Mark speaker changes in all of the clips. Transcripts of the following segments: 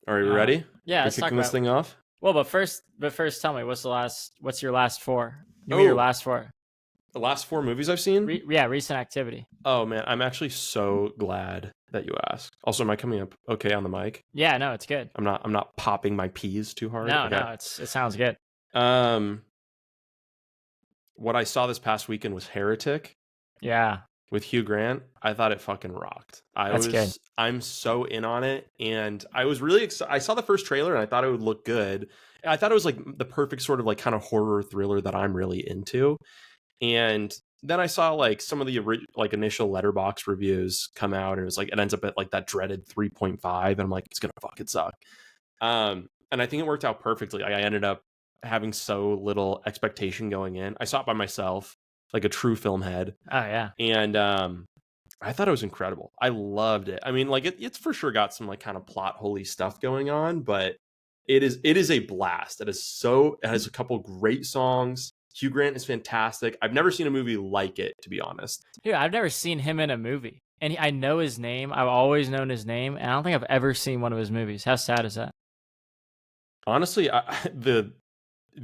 Speaker 1: All right, we ready?
Speaker 2: Yeah,
Speaker 1: We're
Speaker 2: let's talk
Speaker 1: kicking this
Speaker 2: about.
Speaker 1: thing off.
Speaker 2: Well, but first, tell me what's your last four? Give me your
Speaker 1: Oh,
Speaker 2: last four.
Speaker 1: the last four movies I've seen.
Speaker 2: Yeah, recent activity.
Speaker 1: Oh man, I'm actually so glad that you asked. Also, am I coming up okay on the mic?
Speaker 2: Yeah, no, it's good.
Speaker 1: I'm not popping my P's too hard.
Speaker 2: No,
Speaker 1: Okay.
Speaker 2: no, it sounds good.
Speaker 1: Um, what I saw this past weekend was Heretic
Speaker 2: Yeah,
Speaker 1: with Hugh Grant. I thought it fucking rocked.
Speaker 2: that's good.
Speaker 1: I'm so in on it, and I was really excited. I saw the first trailer and I thought it would look good. I thought it was like the perfect sort of like kind of horror thriller that I'm really into. And then I saw like some of the like initial letterbox reviews come out, and it was like it ends up at like that dreaded 3.5, and I'm like, it's gonna fucking suck. And I think it worked out perfectly. Like, I ended up having so little expectation going in. I saw it by myself, like a true film head,
Speaker 2: Oh yeah,
Speaker 1: and I thought it was incredible. I loved it. I mean, like it's for sure got some like kind of plot holy stuff going on, but it is a blast. It has a couple great songs. Hugh Grant is fantastic. I've never seen a movie like it, to be honest.
Speaker 2: dude, I've never seen him in a movie, and I know his name. I've always known his name, and I don't think I've ever seen one of his movies. How sad is that?
Speaker 1: Honestly, the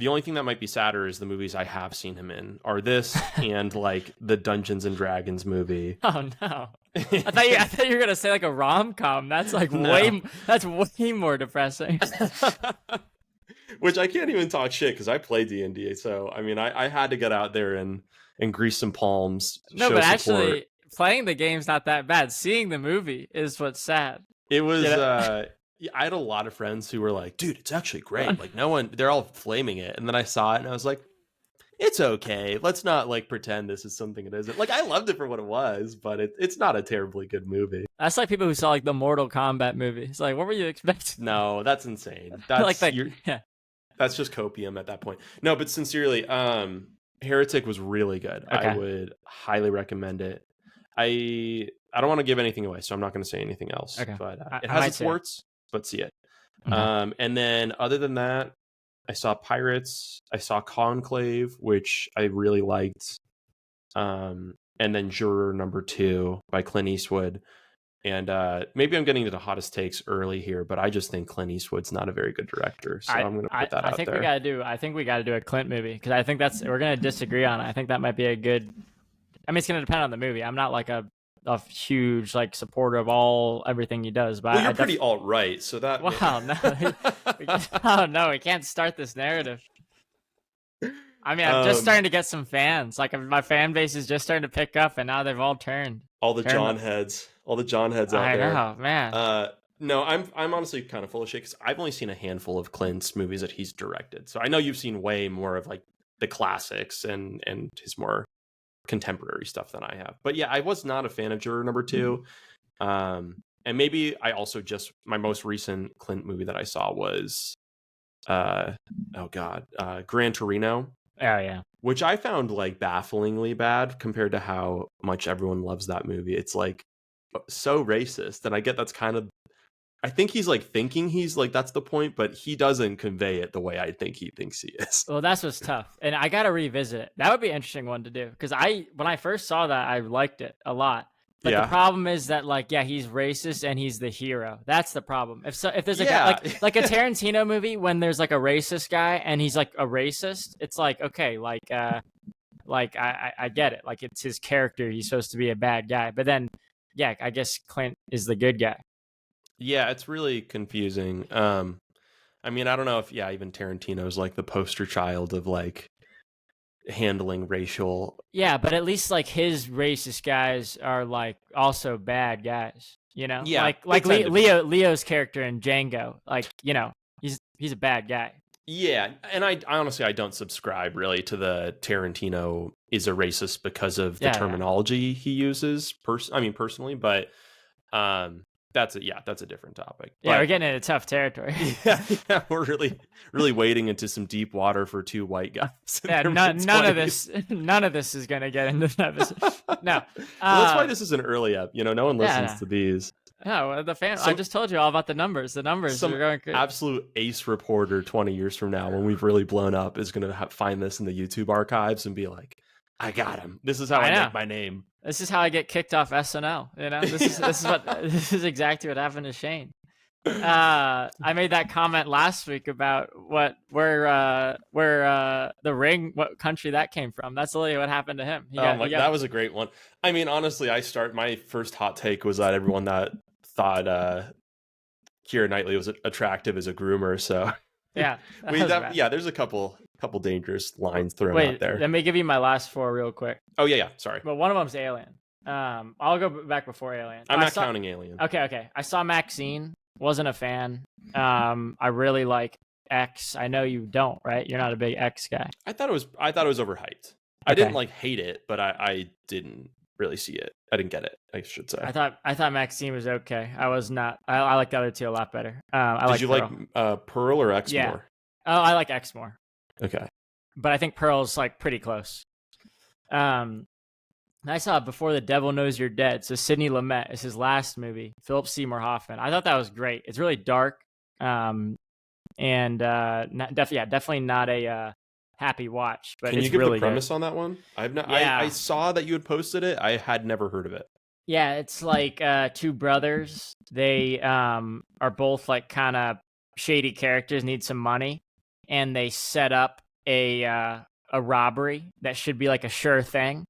Speaker 1: only thing that might be sadder is the movies I have seen him in are this and like the Dungeons and Dragons movie.
Speaker 2: Oh no. I thought you were gonna say like a rom-com. That's like
Speaker 1: No.
Speaker 2: that's way more depressing.
Speaker 1: Which I can't even talk shit because I play D&D. So I mean, I had to get out there and grease some palms,
Speaker 2: No,
Speaker 1: show
Speaker 2: but
Speaker 1: support.
Speaker 2: actually, playing the game's not that bad. Seeing the movie is what's sad.
Speaker 1: It was.
Speaker 2: You know?
Speaker 1: I had a lot of friends who were like, "Dude, it's actually great." Like no one, they're all flaming it, and then I saw it and I was like, "It's okay. Let's not like pretend this is something it isn't." Like I loved it for what it was, but it's not a terribly good movie.
Speaker 2: That's like people who saw like the Mortal Kombat movie. It's like, what were you expecting?
Speaker 1: No, that's insane. That's
Speaker 2: like that.
Speaker 1: you're
Speaker 2: Yeah.
Speaker 1: that's just copium at that point. No, but sincerely, Heretic was really good.
Speaker 2: Okay.
Speaker 1: I would highly recommend it. I don't want to give anything away, so I'm not going to say anything else.
Speaker 2: Okay.
Speaker 1: But it
Speaker 2: I
Speaker 1: has
Speaker 2: might
Speaker 1: its
Speaker 2: say it.
Speaker 1: warts, but see it.
Speaker 2: Okay.
Speaker 1: And then other than that, I saw Pirates. I saw Conclave, which I really liked. And then Juror Number 2 by Clint Eastwood. And maybe I'm getting to the hottest takes early here, but I just think Clint Eastwood's not a very good director. So I'm going to put that out there.
Speaker 2: I think we gotta do a Clint movie because I think we're gonna disagree on it. I think that might be a good. I mean, it's gonna depend on the movie. I'm not like a huge like supporter of everything he does, but
Speaker 1: Well, you're pretty alt-right, so that...
Speaker 2: Wow, no, no, we can't start this narrative. I mean, I'm just starting to get some fans. Like my fan base is just starting to pick up, and now they've all turned.
Speaker 1: All the John heads out there.
Speaker 2: I know, man.
Speaker 1: No, I'm honestly kind of full of shit because I've only seen a handful of Clint's movies that he's directed. So I know you've seen way more of like the classics and his more contemporary stuff than I have. But yeah, I was not a fan of Juror Number 2. And maybe I also my most recent Clint movie that I saw was Gran Torino.
Speaker 2: Oh yeah.
Speaker 1: Which I found like bafflingly bad compared to how much everyone loves that movie. It's like so racist, and I get that's kind of... I think he's like thinking he's like that's the point, but he doesn't convey it the way I think he thinks he is.
Speaker 2: Well, that's what's tough, and I gotta revisit it. That would be an interesting one to do because when I first saw that, I liked it a lot. But the problem is that like, yeah, he's racist and he's the hero. That's the problem. If there's a guy, like a Tarantino movie when there's like a racist guy and he's like a racist, it's like okay, like I get it. Like it's his character. He's supposed to be a bad guy, but then yeah, I guess Clint is the good guy.
Speaker 1: Yeah, it's really confusing. I mean, I don't know if even Tarantino's like the poster child of like handling racial...
Speaker 2: Yeah, but at least like his racist guys are like also bad guys, you know?
Speaker 1: Yeah,
Speaker 2: like Leo's character in Django, like, you know, he's a bad guy.
Speaker 1: Yeah, and I honestly I don't subscribe really to the Tarantino is a racist because of the terminology he uses personally, but that's a different topic.
Speaker 2: Yeah,
Speaker 1: but,
Speaker 2: we're getting into tough territory.
Speaker 1: yeah, we're really wading into some deep water for two white guys.
Speaker 2: Yeah, none of this is gonna get into that. No,
Speaker 1: well, that's why this is an early up. You know, no one listens to these.
Speaker 2: No, the fan. I just told you all about the numbers. The numbers are going crazy.
Speaker 1: Absolute ace reporter 20 years from now, when we've really blown up, is going to find this in the YouTube archives and be like, "I got him. This is how I make my name.
Speaker 2: This is how I get kicked off SNL." You know, this is exactly what happened to Shane. I made that comment last week about where the ring, what country that came from. That's literally what happened to him.
Speaker 1: That was a great one. I mean, honestly, my first hot take was that everyone that thought Keira Knightley was attractive as a groomer. So
Speaker 2: yeah,
Speaker 1: there's a couple dangerous lines thrown out there.
Speaker 2: Let me give you my last four real quick.
Speaker 1: Oh yeah, sorry.
Speaker 2: But one of them's Alien. I'll go back before Alien.
Speaker 1: I'm not counting Alien.
Speaker 2: Okay. I saw Maxine. Wasn't a fan. I really like X. I know you don't, right? You're not a big X guy.
Speaker 1: I thought it was overhyped. Okay. I didn't like hate it, but I didn't really see it. I didn't get it, I should say.
Speaker 2: I thought Maxine was okay. I was not. I like the other two a lot better.
Speaker 1: Did you like Pearl or X more?
Speaker 2: Oh, I like X more.
Speaker 1: Okay.
Speaker 2: But I think Pearl's like pretty close. I saw Before the Devil Knows You're Dead. So Sidney Lumet is his last movie. Philip Seymour Hoffman. I thought that was great. It's really dark, and definitely not a happy watch. But
Speaker 1: Can you give
Speaker 2: really
Speaker 1: the premise
Speaker 2: good.
Speaker 1: on that one? I've not. Yeah. I saw that you had posted it. I had never heard of it.
Speaker 2: Yeah, it's like two brothers. They are both like kind of shady characters, need some money, and they set up a robbery that should be like a sure thing.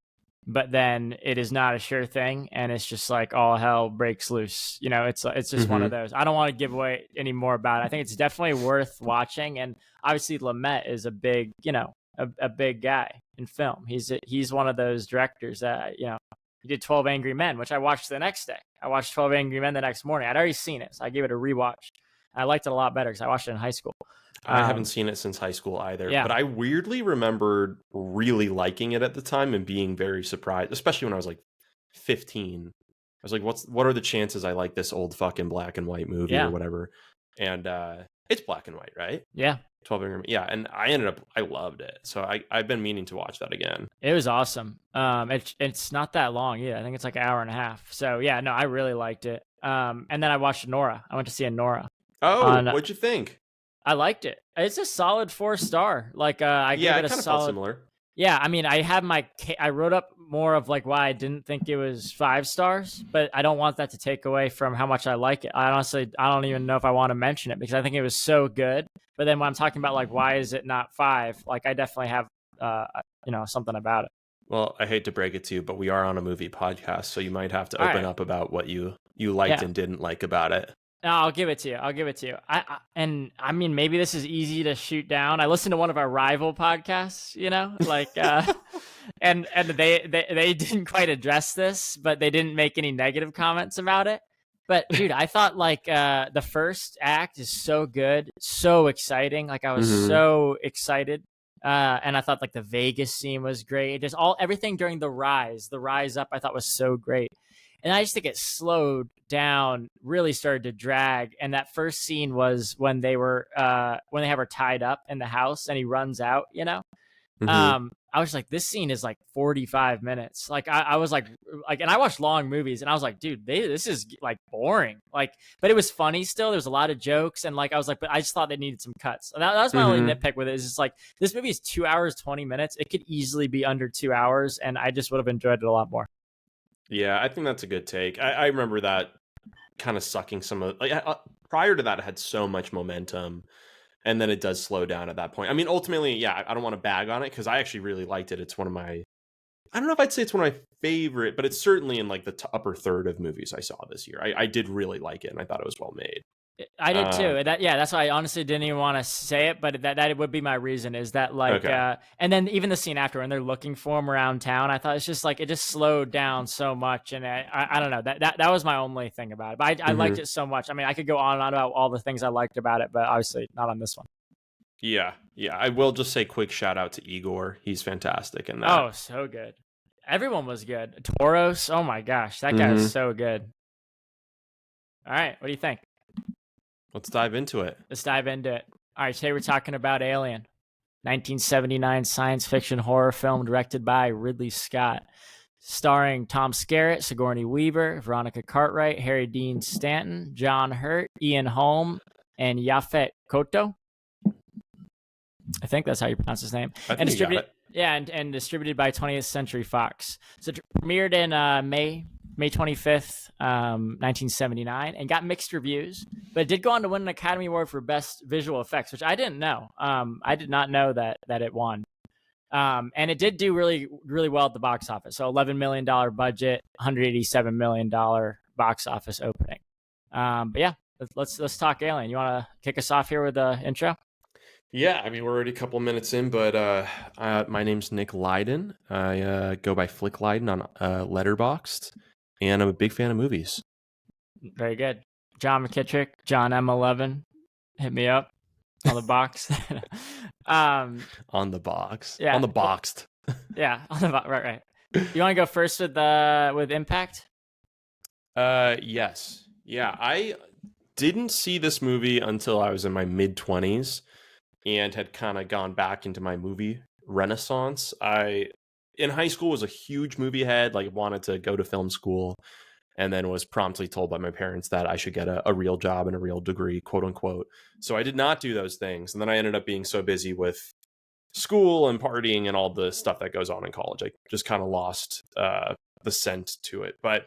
Speaker 2: But then it is not a sure thing, and it's just like all hell breaks loose. You know, it's just one of those. I don't want to give away any more about it. I think it's definitely worth watching, and obviously Lumet is a big, a big guy in film. He's one of those directors that he did 12 Angry Men, which I watched the next day. I watched 12 Angry Men the next morning. I'd already seen it, so I gave it a rewatch. I liked it a lot better because I watched it in high school.
Speaker 1: I haven't seen it since high school either,
Speaker 2: yeah.
Speaker 1: But I weirdly remembered really liking it at the time and being very surprised, especially when I was like 15. I was like, what are the chances I like this old fucking black and white movie or whatever? And it's black and white, right?
Speaker 2: Yeah.
Speaker 1: 12 Angry Men. Yeah, and I loved it. So I've been meaning to watch that again.
Speaker 2: It was awesome. It's not that long either. I think it's like an hour and a half. So yeah, no, I really liked it. And then I watched Nora. I went to see a Nora.
Speaker 1: Oh, what'd you think?
Speaker 2: I liked it. It's a solid 4-star. Like I gave it a solid. Felt similar. Yeah, I mean, I wrote up more of like why I didn't think it was 5 stars, but I don't want that to take away from how much I like it. I don't even know if I want to mention it because I think it was so good. But then when I'm talking about like why is it not 5, like I definitely have something about it.
Speaker 1: Well, I hate to break it to you, but we are on a movie podcast, so you might have to open up about what you liked and didn't like about it.
Speaker 2: No, I'll give it to you. I mean, maybe this is easy to shoot down. I listened to one of our rival podcasts, and they didn't quite address this, but they didn't make any negative comments about it. But dude, I thought like the first act is so good, so exciting. Like I was so excited. And I thought like the Vegas scene was great. Just everything during the rise up, I thought was so great. And I just think it slowed down, really started to drag. And that first scene was when they have her tied up in the house and he runs out, I was like, this scene is like 45 minutes. Like I was like, and I watch long movies and I was like, dude, this is like boring. Like, but it was funny still. There was a lot of jokes. And like, I was like, but I just thought they needed some cuts. That was my only nitpick with it. Is just like, this movie is 2 hours, 20 minutes. It could easily be under 2 hours. And I just would have enjoyed it a lot more.
Speaker 1: Yeah, I think that's a good take. I remember that kind of sucking some of prior to that, it had so much momentum, and then it does slow down at that point. I mean, ultimately, yeah, I don't want to bag on it because I actually really liked it. It's one of my, I don't know if I'd say it's one of my favorite, but it's certainly in like the upper third of movies I saw this year. I did really like it, and I thought it was well made.
Speaker 2: I did too. That's why I honestly didn't even want to say it, but that would be my reason. Is that like, and then even the scene after when they're looking for him around town, I thought it's just like it just slowed down so much, and I don't know that was my only thing about it. But I liked it so much. I mean, I could go on and on about all the things I liked about it, but obviously not on this one.
Speaker 1: Yeah. I will just say quick shout out to Igor. He's fantastic in that.
Speaker 2: Oh, so good. Everyone was good. Toros. Oh my gosh, that guy was so good. All right, what do you think?
Speaker 1: Let's dive into it.
Speaker 2: All right, today we're talking about Alien, 1979 science fiction horror film directed by Ridley Scott, starring Tom Skerritt, Sigourney Weaver, Veronica Cartwright, Harry Dean Stanton, John Hurt, Ian Holm, and Yaphet Kotto. I think that's how you pronounce his name.
Speaker 1: And distributed,
Speaker 2: and distributed by 20th Century Fox. So it premiered in May May 25th, 1979, and got mixed reviews, but it did go on to win an Academy Award for Best Visual Effects, which I didn't know. I did not know that it won. And it did do really, really well at the box office. So $11 million budget, $187 million box office opening. But yeah, let's talk Alien. You want to kick us off here with the intro?
Speaker 1: Yeah, I mean, we're already a couple minutes in, but my name's Nick Lydon. I go by Flick Lydon on Letterboxd, and I'm a big fan of movies.
Speaker 2: Very good. John McKittrick, John M11, hit me up on the box.
Speaker 1: On the box.
Speaker 2: Yeah.
Speaker 1: On the boxed.
Speaker 2: Yeah, on the box. Right. You want to go first with Impact?
Speaker 1: Yes. Yeah, I didn't see this movie until I was in my mid-20s. And had kind of gone back into my movie renaissance. I, in high school, was a huge movie head, like wanted to go to film school, and then was promptly told by my parents that I should get a real job and a real degree, quote unquote. So I did not do those things. And then I ended up being so busy with school and partying and all the stuff that goes on in college. I just kind of lost the scent to it. But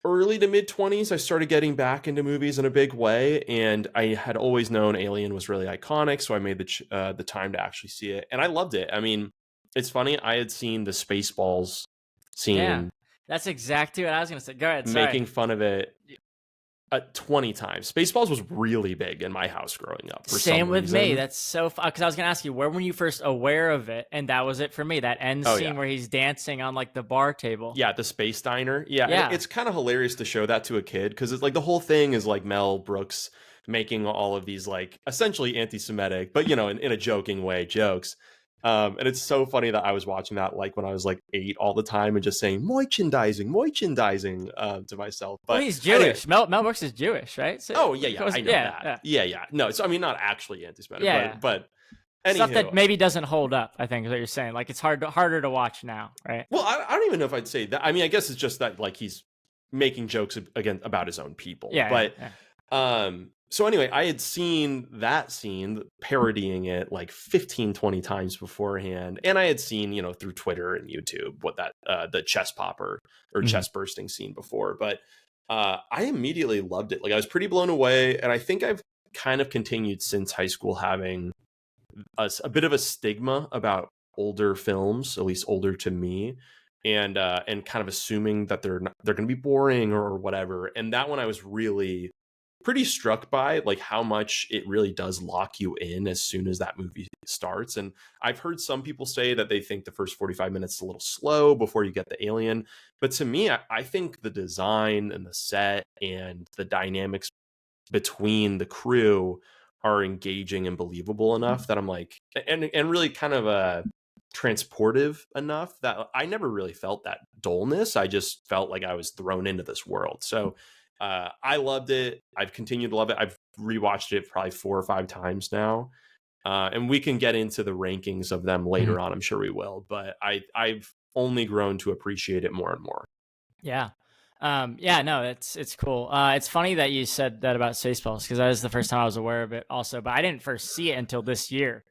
Speaker 1: early to mid 20s, I started getting back into movies in a big way, and I had always known Alien was really iconic, so I made the time to actually see it, and I loved it. I mean, it's funny, I had seen the Spaceballs scene.
Speaker 2: Yeah, that's exactly what I was going to say. Go ahead. Sorry.
Speaker 1: Making fun of it 20 times. Spaceballs was really big in my house growing up.
Speaker 2: Same with me. That's so fun. Because I was going to ask you, where were you first aware of it? And that was it for me. That end scene where he's dancing on like the bar table.
Speaker 1: Yeah, the space diner. Yeah. It's kind of hilarious to show that to a kid because it's like the whole thing is like Mel Brooks making all of these like essentially anti-Semitic, but in a joking way, jokes. And it's so funny that I was watching that like when I was like 8 all the time and just saying merchandising to myself. But
Speaker 2: he's Jewish. Anyway. Mel Brooks is Jewish, right? So
Speaker 1: I know that. Yeah. No, so I mean not actually anti-Semitic, but anywho,
Speaker 2: stuff that maybe doesn't hold up, I think is what you're saying. Like it's harder to watch now, right?
Speaker 1: Well, I don't even know if I'd say that. I mean, I guess it's just that like he's making jokes again about his own people. So anyway, I had seen that scene parodying it like 15, 20 times beforehand. And I had seen, through Twitter and YouTube what that the chest popper or chest bursting scene before. But I immediately loved it. Like I was pretty blown away. And I think I've kind of continued since high school having a bit of a stigma about older films, at least older to me. And kind of assuming that they're going to be boring or whatever. And that one I was really pretty struck by like how much it really does lock you in as soon as that movie starts. And I've heard some people say that they think the first 45 minutes is a little slow before you get the alien. But to me, I think the design and the set and the dynamics between the crew are engaging and believable enough that I'm like, and really kind of transportive enough that I never really felt that dullness. I just felt like I was thrown into this world. So I loved it. I've continued to love it. I've rewatched it probably 4 or 5 times now. And we can get into the rankings of them later on. I'm sure we will. But I've only grown to appreciate it more and more.
Speaker 2: Yeah. No, it's cool. It's funny that you said that about Spaceballs because that was the first time I was aware of it also. But I didn't first see it until this year.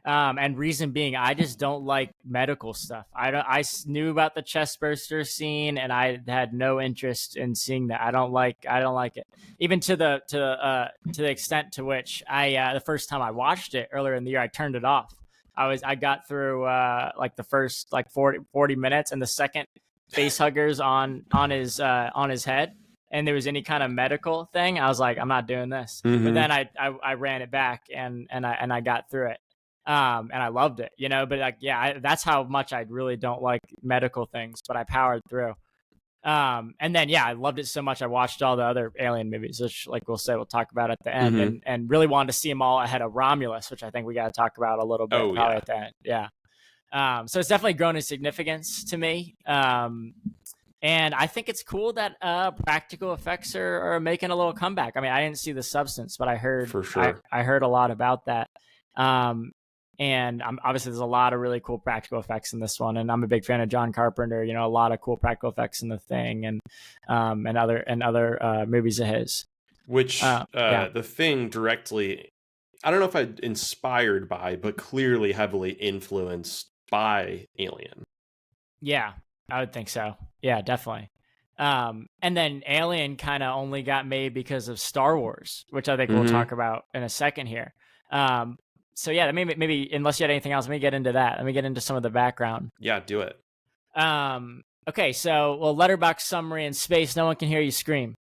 Speaker 2: And reason being, I just don't like medical stuff. I knew about the chest burster scene, and I had no interest in seeing that. I don't like it, even to the extent to which I the first time I watched it earlier in the year, I turned it off. I got through like the first like 40 minutes, and the second face huggers on his head, and there was any kind of medical thing, I was like, I'm not doing this. But then I ran it back and I got through it. And I loved it, but like, that's how much I really don't like medical things, but I powered through. And then, I loved it so much. I watched all the other Alien movies, which like we'll talk about at the end, and really wanted to see them all ahead of Romulus, which I think we got to talk about a little bit at the end. Yeah. So it's definitely grown in significance to me. And I think it's cool that practical effects are making a little comeback. I mean, I didn't see the substance, but I heard
Speaker 1: for sure.
Speaker 2: I heard a lot about that. And obviously there's a lot of really cool practical effects in this one, and I'm a big fan of John Carpenter. A lot of cool practical effects in The Thing and other movies of his.
Speaker 1: Which The Thing directly, I don't know if I'm inspired by, but clearly heavily influenced by Alien.
Speaker 2: Yeah, I would think so. Yeah, definitely. And then Alien kind of only got made because of Star Wars, which I think we'll
Speaker 1: Mm-hmm.
Speaker 2: talk about in a second here. So yeah, maybe unless you had anything else, let me get into that. Let me get into some of the background.
Speaker 1: Yeah, do it.
Speaker 2: Okay, so well, letterbox summary in space, no one can hear you scream.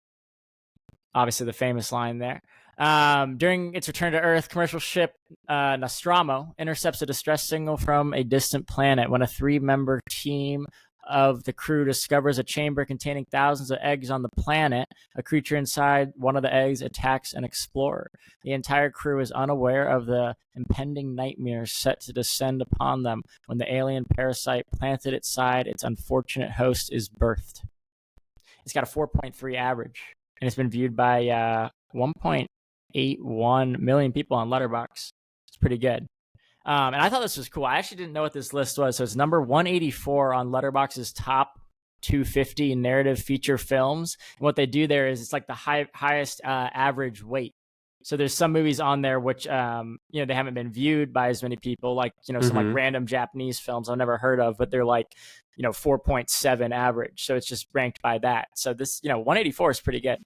Speaker 2: Obviously, the famous line there. During its return to Earth, commercial ship Nostromo intercepts a distress signal from a distant planet when a 3-member team of the crew discovers a chamber containing thousands of eggs on the planet. A creature inside one of the eggs attacks an explorer. The entire crew is unaware of the impending nightmare set to descend upon them when the alien parasite planted inside its unfortunate host is birthed. It's got a 4.3 average, and it's been viewed by 1.81 million people on Letterboxd. It's pretty good. And I thought this was cool. I actually didn't know what this list was. So it's number 184 on Letterboxd's top 250 narrative feature films. And what they do there is it's like the highest average weight. So there's some movies on there which they haven't been viewed by as many people, like some like random Japanese films I've never heard of, but they're like 4.7 average. So it's just ranked by that. So this 184 is pretty good.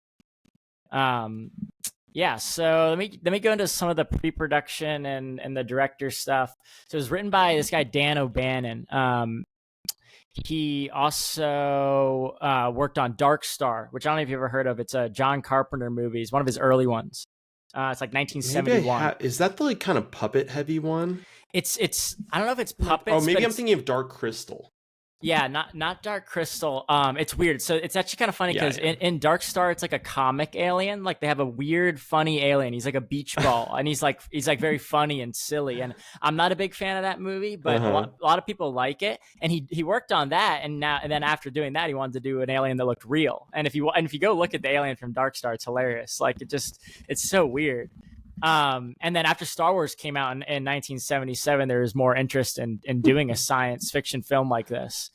Speaker 2: Yeah, so let me go into some of the pre-production and the director stuff. So it was written by this guy Dan O'Bannon. He also worked on Dark Star, which I don't know if you've ever heard of. It's a John Carpenter movie. It's one of his early ones. It's like 1971.
Speaker 1: Is that the like kind of puppet heavy one?
Speaker 2: It's I don't know if it's puppets.
Speaker 1: Oh, maybe I'm thinking of Dark Crystal.
Speaker 2: Yeah, not Dark Crystal. It's weird. So it's actually kind of funny because in Dark Star, it's like a comic alien. Like they have a weird, funny alien. He's like a beach ball, and he's like very funny and silly. And I'm not a big fan of that movie, but a lot of people like it. And he worked on that, and then after doing that, he wanted to do an alien that looked real. And if you go look at the alien from Dark Star, it's hilarious. Like it's so weird. And then after Star Wars came out in 1977, there was more interest in doing a science fiction film like this.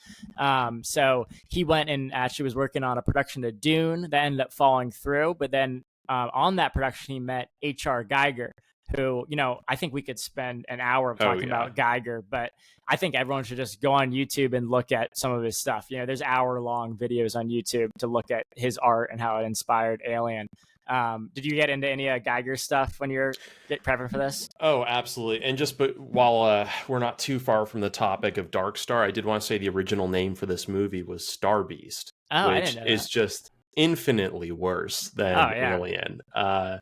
Speaker 2: So he went and actually was working on a production of Dune that ended up falling through. But then on that production, he met H.R. Geiger, who, I think we could spend an hour talking about Geiger, but I think everyone should just go on YouTube and look at some of his stuff. There's hour-long videos on YouTube to look at his art and how it inspired Alien. Did you get into any Geiger stuff when you're prepping for this?
Speaker 1: Oh, absolutely. And while we're not too far from the topic of Dark Star, I did want to say the original name for this movie was Star Beast, which is just infinitely worse than Alien. And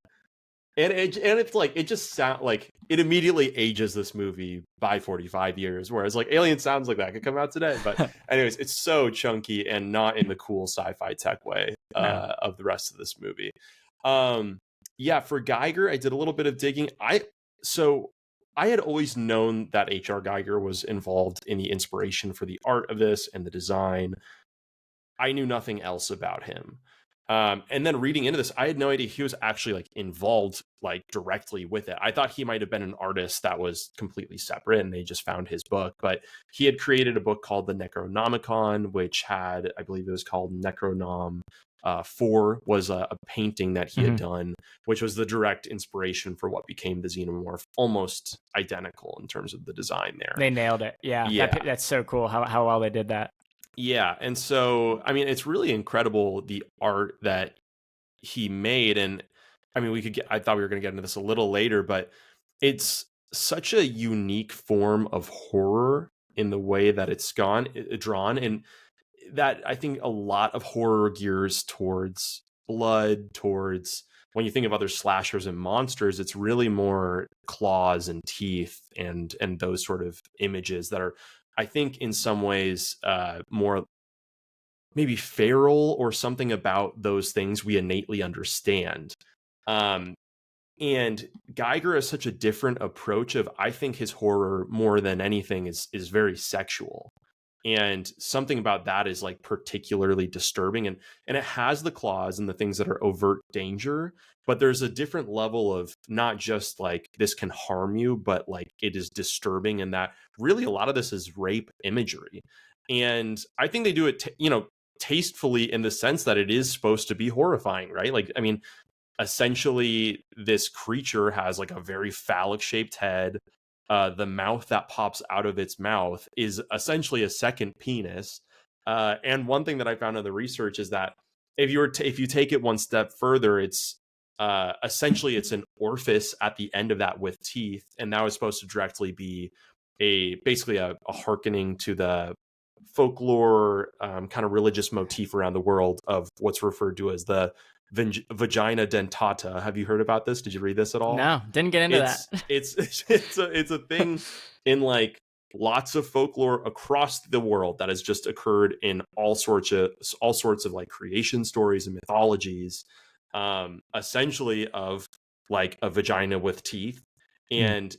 Speaker 1: it's like it just sounds like it immediately ages this movie by 45 years, whereas like Alien sounds like that could come out today. But anyways, it's so chunky and not in the cool sci-fi tech way of the rest of this movie. For Geiger, I did a little bit of digging. I had always known that H.R. Geiger was involved in the inspiration for the art of this and the design. I knew nothing else about him. And then reading into this, I had no idea he was actually like involved like directly with it. I thought he might have been an artist that was completely separate and they just found his book, but he had created a book called the Necronomicon, which had, I believe it was called Necronom 4, was a painting that he had done, which was the direct inspiration for what became the Xenomorph, almost identical in terms of the design there.
Speaker 2: They nailed it. Yeah. That's so cool how well they did that.
Speaker 1: Yeah, and so, I mean, it's really incredible, the art that he made, and I mean, I thought we were going to get into this a little later, but it's such a unique form of horror in the way that it's drawn, and that I think a lot of horror gears towards blood, towards when you think of other slashers and monsters, it's really more claws and teeth and those sort of images that are, I think, in some ways more maybe feral or something about those things we innately understand. And Geiger has such a different approach of, I think his horror more than anything is very sexual. And something about that is like particularly disturbing, and it has the claws and the things that are overt danger, but there's a different level of not just like this can harm you, but like it is disturbing, and that really a lot of this is rape imagery. And I think they do it tastefully in the sense that it is supposed to be horrifying, right? Like, I mean, essentially this creature has like a very phallic shaped head. The mouth that pops out of its mouth is essentially a second penis. And one thing that I found in the research is that if you take it one step further, it's essentially it's an orifice at the end of that with teeth, and that was supposed to directly be basically a hearkening to the folklore kind of religious motif around the world of what's referred to as the vagina dentata. Have you heard about this? Did you read this at all?
Speaker 2: No, didn't get into that.
Speaker 1: It's a thing in like lots of folklore across the world that has just occurred in all sorts of like creation stories and mythologies, essentially of like a vagina with teeth. And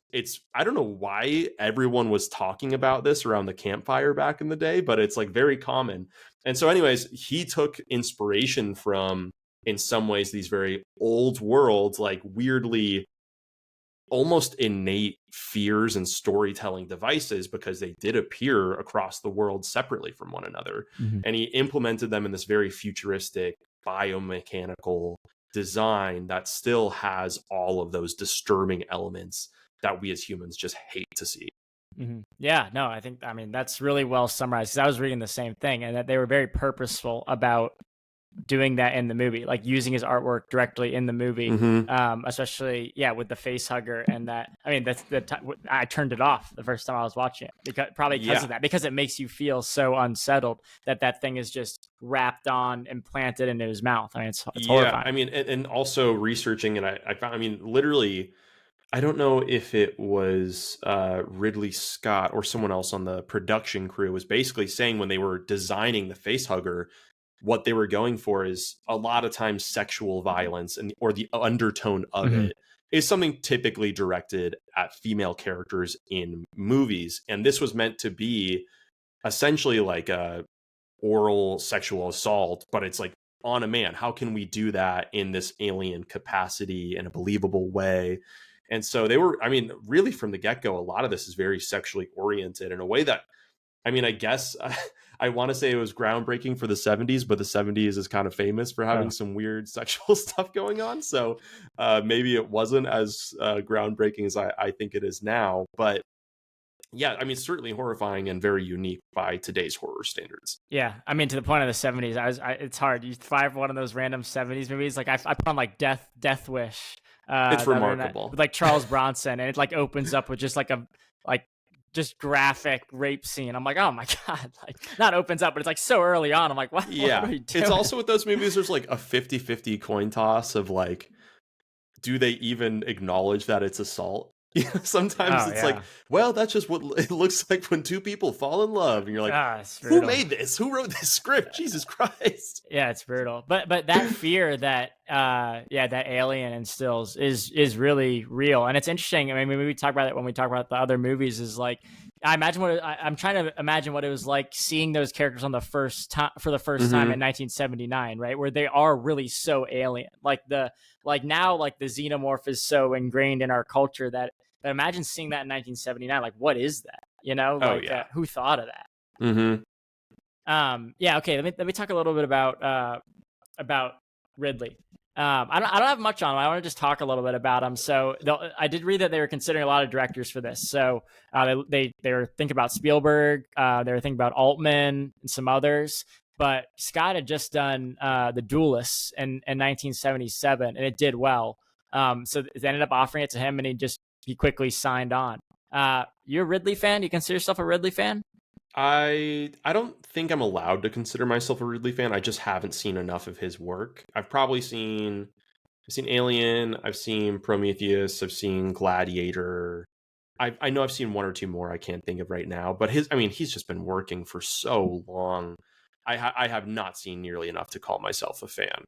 Speaker 1: I don't know why everyone was talking about this around the campfire back in the day, but it's like very common. And so anyways, he took inspiration from, in some ways, these very old worlds, like weirdly almost innate fears and storytelling devices, because they did appear across the world separately from one another. And he implemented them in this very futuristic biomechanical design that still has all of those disturbing elements that we as humans just hate to see.
Speaker 2: Yeah, no, I mean, that's really well summarized, because I was reading the same thing, and that they were very purposeful about doing that in the movie, like using his artwork directly in the movie, especially with the face hugger. And that, I mean, that's I turned it off the first time I was watching it, because of that, because it makes you feel so unsettled that thing is just wrapped on, implanted into his mouth. I mean, it's horrifying.
Speaker 1: I mean, and also researching, and I found, I mean, literally, I don't know if it was Ridley Scott or someone else on the production crew was basically saying when they were designing the face hugger, what they were going for is a lot of times sexual violence or the undertone of it is something typically directed at female characters in movies. And this was meant to be essentially like a oral sexual assault, but it's like on a man. How can we do that in this alien capacity in a believable way? And so they were, I mean, really from the get-go, a lot of this is very sexually oriented in a way that, I mean, I guess I want to say it was groundbreaking for the 70s, but the 70s is kind of famous for having some weird sexual stuff going on. So maybe it wasn't as groundbreaking as I think it is now. But yeah, I mean, certainly horrifying and very unique by today's horror standards.
Speaker 2: Yeah, I mean, to the point of the 70s, it's hard. You find one of those random 70s movies, like I put on like Death Wish.
Speaker 1: It's remarkable.
Speaker 2: With like Charles Bronson, and it like opens up with just like just graphic rape scene. I'm like, oh my God, like not opens up, but it's like so early on. I'm like, what?
Speaker 1: Yeah.
Speaker 2: What are we doing?
Speaker 1: It's also with those movies, there's like a 50-50 coin toss of like, do they even acknowledge that it's assault? Sometimes it's like, well, that's just what it looks like when two people fall in love, and you're like, who made this? Who wrote this script? Jesus Christ!
Speaker 2: Yeah, it's brutal. But that fear that that Alien instills is really real, and it's interesting. I mean, we talk about it when we talk about the other movies. Is like, I'm trying to imagine what it was like seeing those characters on the first time for the first time in 1979, right? Where they are really so alien. Like now, like the xenomorph is so ingrained in our culture that imagine seeing that in 1979. Like, what is that? You know? Like, who thought of that? Okay. Let me talk a little bit about Ridley. I don't have much on him. I want to just talk a little bit about him. So I did read that they were considering a lot of directors for this. So they were thinking about Spielberg. They were thinking about Altman and some others. But Scott had just done The Duelists in 1977, and it did well. So they ended up offering it to him, and he quickly signed on. You're a Ridley fan? You consider yourself a Ridley fan?
Speaker 1: I don't think I'm allowed to consider myself a Ridley fan. I just haven't seen enough of his work. I've seen Alien, I've seen Prometheus, I've seen Gladiator. I know I've seen one or two more I can't think of right now, but he's just been working for so long. I have not seen nearly enough to call myself a fan.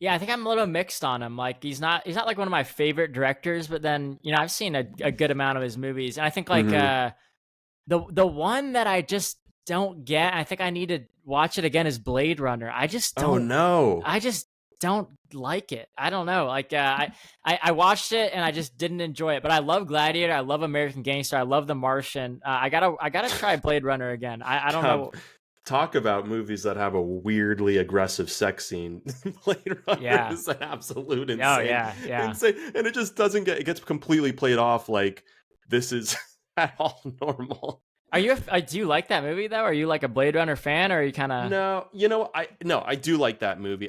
Speaker 2: Yeah, I think I'm a little mixed on him. Like he's not like one of my favorite directors, but then I've seen a good amount of his movies, and I think like the one that I just don't get, I think I need to watch it again, is Blade Runner. I just don't.
Speaker 1: Oh no!
Speaker 2: I just don't like it. I don't know. Like I watched it and I just didn't enjoy it. But I love Gladiator. I love American Gangster. I love The Martian. I gotta try Blade Runner again. I don't know.
Speaker 1: Talk about movies that have a weirdly aggressive sex scene. Blade Runner is an absolute insane.
Speaker 2: Oh yeah.
Speaker 1: Insane. And it just it gets completely played off like this is at all normal.
Speaker 2: Do you like that movie though? Are you like a Blade Runner fan, or are you kind of?
Speaker 1: No, I do like that movie.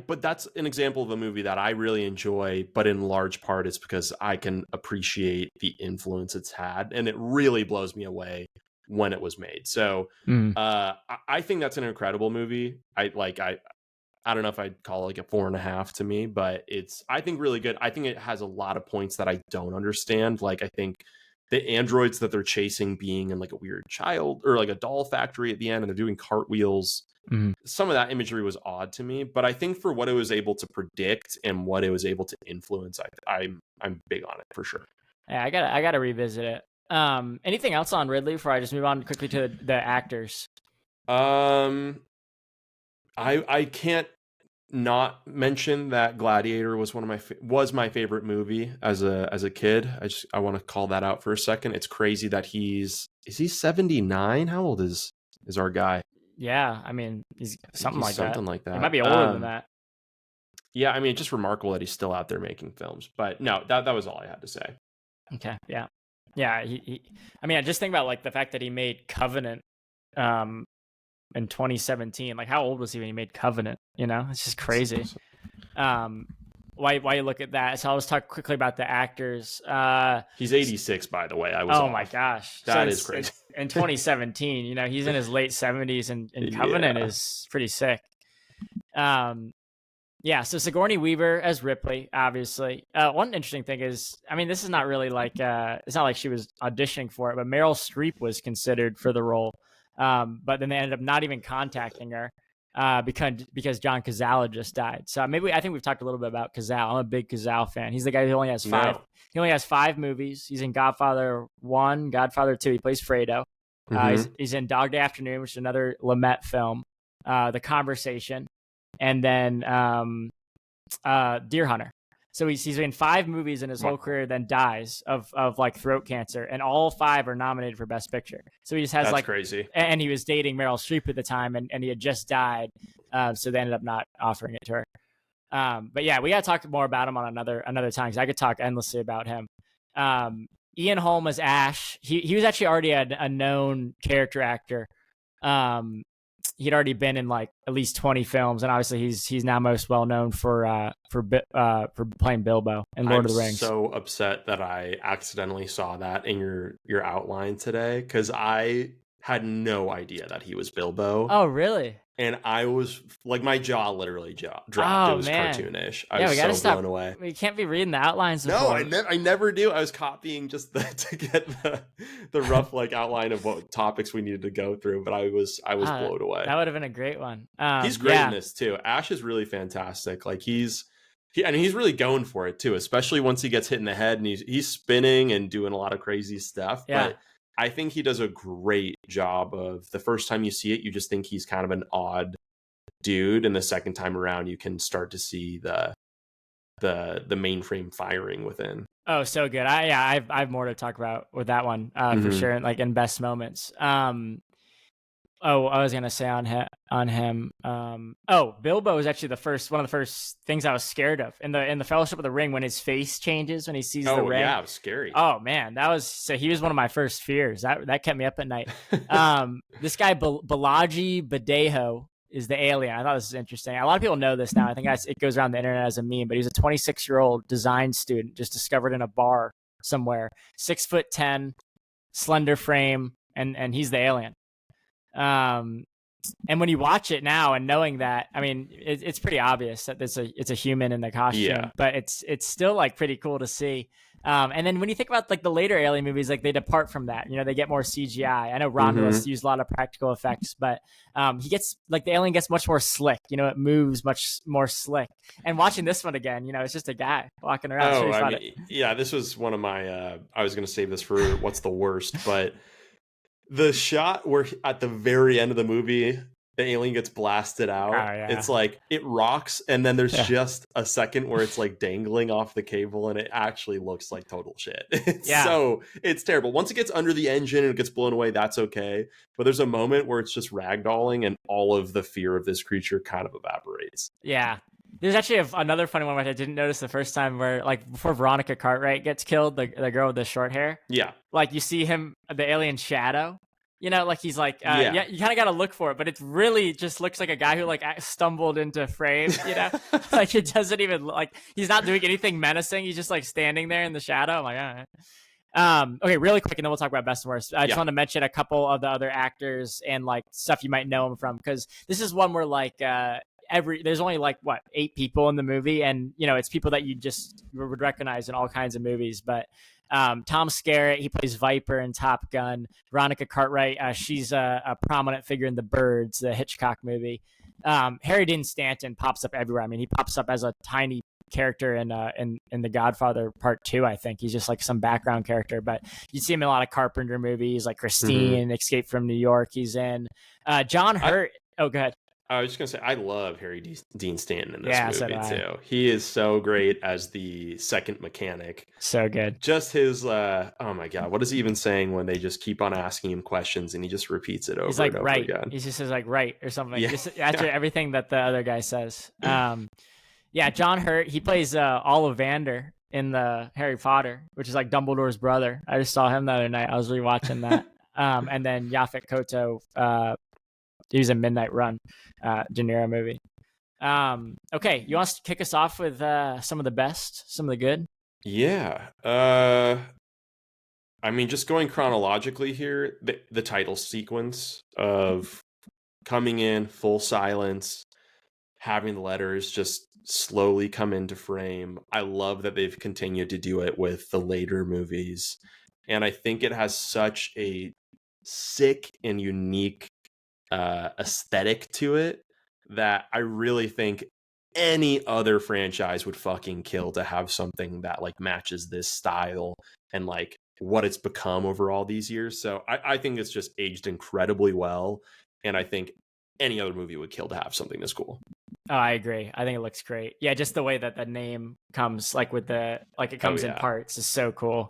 Speaker 1: But that's an example of a movie that I really enjoy, but in large part it's because I can appreciate the influence it's had, and it really blows me away when it was made. So, I think that's an incredible movie. I don't know if I'd call it like a 4.5 to me, but I think really good. I think it has a lot of points that I don't understand. Like, I think the androids that they're chasing being in like a weird child or like a doll factory at the end, and they're doing cartwheels. Some of that imagery was odd to me, but I think for what it was able to predict and what it was able to influence, I'm big on it for sure.
Speaker 2: Yeah, I gotta revisit it. Anything else on Ridley before I just move on quickly to the actors?
Speaker 1: I can't not mention that Gladiator was was my favorite movie as a kid. I want to call that out for a second. It's crazy that is he 79? How old is our guy?
Speaker 2: Yeah, I mean, he's something like
Speaker 1: something
Speaker 2: that.
Speaker 1: like that.
Speaker 2: He might be older than that.
Speaker 1: Yeah, I mean, just remarkable that he's still out there making films. But no, that was all I had to say.
Speaker 2: Okay, yeah. I mean, I just think about like the fact that he made Covenant in 2017. Like, how old was he when he made Covenant? It's just crazy. Why you look at that? So I'll just talk quickly about the actors.
Speaker 1: He's 86, by the way.
Speaker 2: My gosh,
Speaker 1: that is crazy.
Speaker 2: In 2017, he's in his late 70s, and Covenant is pretty sick. Yeah, so Sigourney Weaver as Ripley, obviously. One interesting thing is, I mean, this is not really like, it's not like she was auditioning for it, but Meryl Streep was considered for the role. But then they ended up not even contacting her because John Cazale just died. So I think we've talked a little bit about Cazale. I'm a big Cazale fan. He's the guy who only has five. No. He only has 5 movies. He's in Godfather 1, Godfather 2. He plays Fredo. He's in Dog Day Afternoon, which is another Lumet film. The Conversation. And then Deer Hunter. So he's in 5 movies in his whole career, then dies of like throat cancer, and all 5 are nominated for Best Picture. So he just has
Speaker 1: That's crazy.
Speaker 2: And he was dating Meryl Streep at the time, and he had just died, so they ended up not offering it to her. But yeah, we got to talk more about him on another time, because I could talk endlessly about him. Ian Holm as Ash. He was actually already a known character actor. He'd already been in like at least 20 films, and obviously he's now most well known for playing Bilbo in Lord of the Rings.
Speaker 1: I'm so upset that I accidentally saw that in your outline today, because I had no idea that he was Bilbo.
Speaker 2: Oh, really?
Speaker 1: And I was like, my jaw literally dropped. It was cartoonish. I was so blown away.
Speaker 2: We can't be reading the outlines
Speaker 1: before. No, I never do. I was copying just to get the rough like outline of what topics we needed to go through, but I was blown away.
Speaker 2: That would have been a great one.
Speaker 1: He's great in this too. Ash is really fantastic. Like he's really going for it too, especially once he gets hit in the head and he's spinning and doing a lot of crazy stuff.
Speaker 2: Yeah.
Speaker 1: But I think he does a great job of, the first time you see it, you just think he's kind of an odd dude, and the second time around, you can start to see the mainframe firing within.
Speaker 2: Oh, so good. I have more to talk about with that one for sure. Like in best moments. I was gonna say on him. Bilbo is actually one of the first things I was scared of in the Fellowship of the Ring, when his face changes when he sees the ring.
Speaker 1: Yeah, it was scary.
Speaker 2: Oh man, he was one of my first fears. That kept me up at night. This guy Balaji Badejo is the alien. I thought this was interesting. A lot of people know this now. I think it goes around the internet as a meme. But he was a 26-year-old design student just discovered in a bar somewhere. 6'10", slender frame, and he's the alien. And when you watch it now and knowing that, I mean, it's pretty obvious that it's a human in the costume, but it's still like pretty cool to see. And then when you think about like the later Alien movies, like they depart from that, they get more CGI. I know Romulus used a lot of practical effects, but he gets like the alien gets much more slick. It moves much more slick. And watching this one again, it's just a guy walking around.
Speaker 1: This was one of my. I was going to save this for what's the worst, but. The shot where at the very end of the movie, the alien gets blasted out. It's like it rocks, and then there's just a second where it's like dangling off the cable, and it actually looks like total shit. It's terrible. Once it gets under the engine and it gets blown away, that's okay. But there's a moment where it's just ragdolling, and all of the fear of this creature kind of evaporates.
Speaker 2: Yeah. There's actually another funny one which I didn't notice the first time, where like before Veronica Cartwright gets killed, the girl with the short hair.
Speaker 1: Yeah.
Speaker 2: Like you see him, the alien shadow. You know, like he's like,
Speaker 1: Yeah.
Speaker 2: yeah, you kind of got to look for it, but it really just looks like a guy who like stumbled into frame. You know, like it doesn't even like he's not doing anything menacing. He's just like standing there in the shadow. I'm like, all right. Okay, really quick, and then we'll talk about best and worst. I just want to mention a couple of the other actors and like stuff you might know him from, because this is one where like there's only like what 8 people in the movie, and you know it's people that you just would recognize in all kinds of movies. But Tom Skerritt, he plays Viper in Top Gun. Veronica Cartwright, she's a prominent figure in The Birds, the Hitchcock movie. Harry Dean Stanton pops up everywhere. I mean, he pops up as a tiny character in The Godfather Part 2, I think. He's just like some background character, but you see him in a lot of Carpenter movies, like Christine, Escape from New York. He's in John Hurt. Oh, go ahead.
Speaker 1: I was just gonna say, I love Harry Dean Stanton in this movie
Speaker 2: so
Speaker 1: too. He is so great as the second mechanic.
Speaker 2: So good.
Speaker 1: Just his, oh my god, what is he even saying when they just keep on asking him questions and he just repeats it over
Speaker 2: He's like,
Speaker 1: and over
Speaker 2: right.
Speaker 1: again?
Speaker 2: He just says like right or something.
Speaker 1: Yeah.
Speaker 2: Just after everything that the other guy says. Yeah, John Hurt. He plays Ollivander in the Harry Potter, which is like Dumbledore's brother. I just saw him the other night. I was rewatching that. And then Yaphet Kotto. He was in Midnight Run, De Niro movie. Okay, you want to kick us off with some of the best, some of the good?
Speaker 1: Yeah. I mean, just going chronologically here, the title sequence of coming in, full silence, having the letters just slowly come into frame. I love that they've continued to do it with the later movies. And I think it has such a sick and unique aesthetic to it that I really think any other franchise would fucking kill to have something that like matches this style and like what it's become over all these years. So I think it's just aged incredibly well, and I think any other movie would kill to have something this cool.
Speaker 2: Oh, I agree. I think it looks great. Yeah, just the way that the name comes, like with the like it comes in parts, is so cool.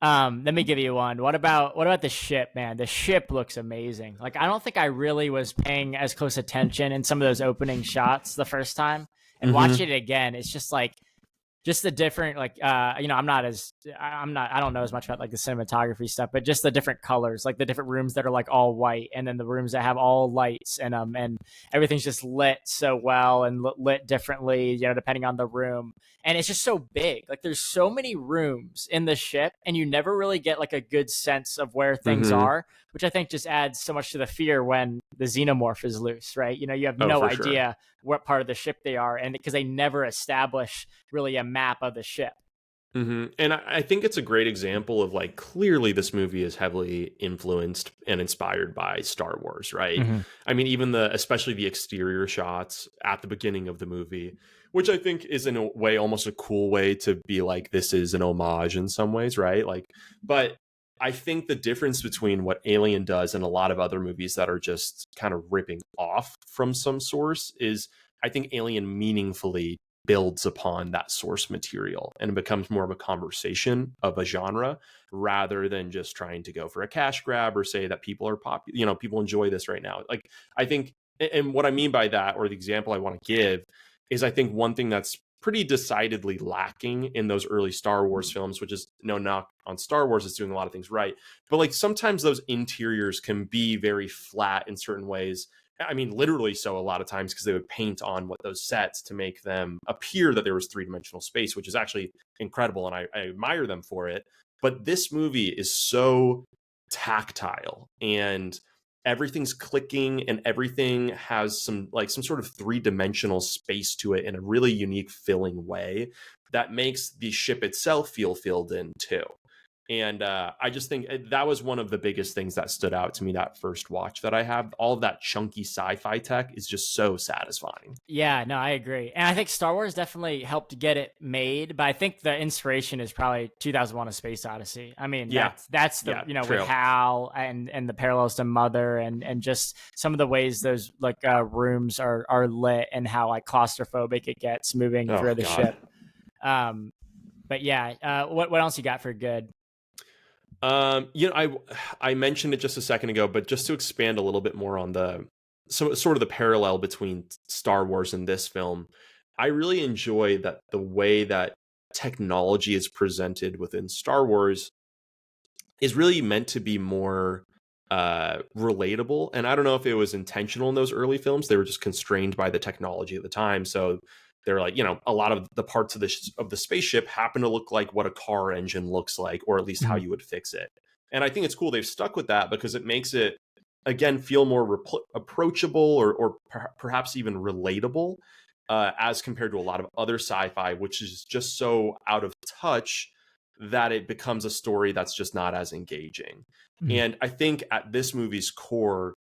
Speaker 2: Let me give you one. What about the ship, man? The ship looks amazing. Like I don't think I really was paying as close attention in some of those opening shots the first time, and watching it again, it's just like just the different like I don't know as much about like the cinematography stuff, but just the different colors, like the different rooms that are like all white, and then the rooms that have all lights in them, and everything's just lit so well and lit differently, you know, depending on the room. And it's just so big. Like there's so many rooms in the ship, and you never really get like a good sense of where things are, which I think just adds so much to the fear when the xenomorph is loose, right? You know, you have no idea what part of the ship they are, and because they never establish really a map of the ship.
Speaker 1: And I think it's a great example of like clearly this movie is heavily influenced and inspired by Star Wars, right? I mean, even especially the exterior shots at the beginning of the movie, which I think is in a way almost a cool way to be like, this is an homage in some ways, right? Like, but I think the difference between what Alien does and a lot of other movies that are just kind of ripping off from some source is I think Alien meaningfully builds upon that source material and it becomes more of a conversation of a genre rather than just trying to go for a cash grab or say that people are people enjoy this right now. Like I think, and what I mean by that, or the example I want to give, is I think one thing that's pretty decidedly lacking in those early Star Wars films, which is no knock on Star Wars, it's doing a lot of things right, but like sometimes those interiors can be very flat in certain ways. I mean, literally so a lot of times, because they would paint on those sets to make them appear that there was three-dimensional space, which is actually incredible, and I admire them for it. But this movie is so tactile, and everything's clicking, and everything has some sort of three-dimensional space to it in a really unique, filling way that makes the ship itself feel filled in too. And I just think that was one of the biggest things that stood out to me that first watch that I have. All of that chunky sci-fi tech is just so satisfying.
Speaker 2: Yeah, no, I agree. And I think Star Wars definitely helped get it made, but I think the inspiration is probably 2001: A Space Odyssey. I mean, that's the,
Speaker 1: true.
Speaker 2: With HAL and the parallels to Mother and just some of the ways those rooms are lit and how like claustrophobic it gets moving through the ship. But yeah, what else you got for good?
Speaker 1: I mentioned it just a second ago, but just to expand a little bit more on sort of the parallel between Star Wars and this film, I really enjoy that the way that technology is presented within Star Wars is really meant to be more relatable. And I don't know if it was intentional in those early films. They were just constrained by the technology at the time. So they're like, a lot of the parts of the spaceship happen to look like what a car engine looks like, or at least how
Speaker 2: Mhm.
Speaker 1: you would fix it. And I think it's cool they've stuck with that because it makes it, again, feel more approachable, or perhaps even relatable, as compared to a lot of other sci-fi, which is just so out of touch that it becomes a story that's just not as engaging.
Speaker 2: Mhm.
Speaker 1: And I think at this movie's core,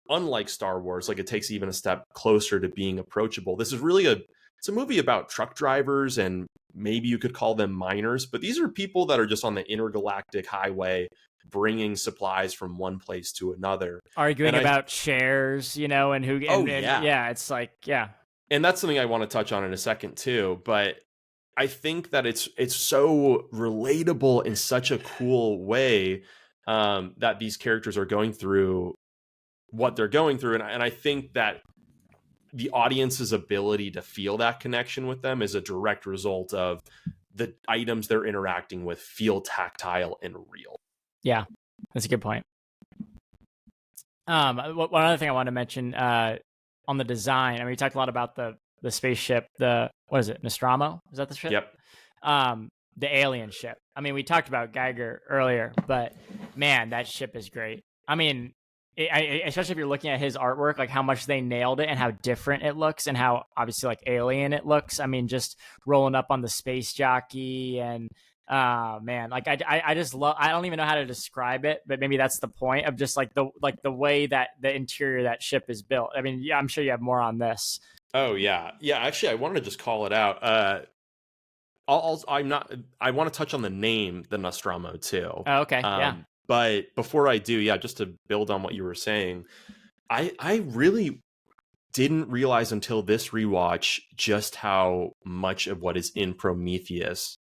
Speaker 1: unlike Star Wars, like, it takes even a step closer to being approachable. This is really it's a movie about truck drivers, and maybe you could call them miners, but these are people that are just on the intergalactic highway bringing supplies from one place to another.
Speaker 2: Arguing
Speaker 1: And
Speaker 2: about shares, and who
Speaker 1: oh
Speaker 2: and
Speaker 1: yeah.
Speaker 2: yeah, it's like, yeah.
Speaker 1: And that's something I want to touch on in a second too, but I think that it's so relatable in such a cool way, that these characters are going through what they're going through, and I think that the audience's ability to feel that connection with them is a direct result of the items they're interacting with feel tactile and real.
Speaker 2: Yeah, that's a good point. One other thing I wanted to mention, on the design. I mean, we talked a lot about the spaceship. What is it? Nostromo? Is that the ship?
Speaker 1: Yep.
Speaker 2: The alien ship. I mean, we talked about Geiger earlier, but man, that ship is great. I mean, especially if you're looking at his artwork, like how much they nailed it and how different it looks and how obviously like alien it looks. I mean, just rolling up on the space jockey and man, like I just love. I don't even know how to describe it, but maybe that's the point of just like the way that the interior of that ship is built. I mean, yeah, I'm sure you have more on this.
Speaker 1: Oh yeah, yeah. Actually, I wanted to just call it out. I'm not. I want to touch on the name, the Nostromo, too.
Speaker 2: Oh, okay, yeah.
Speaker 1: But before I do, yeah, just to build on what you were saying, I really didn't realize until this rewatch just how much of what is in Prometheus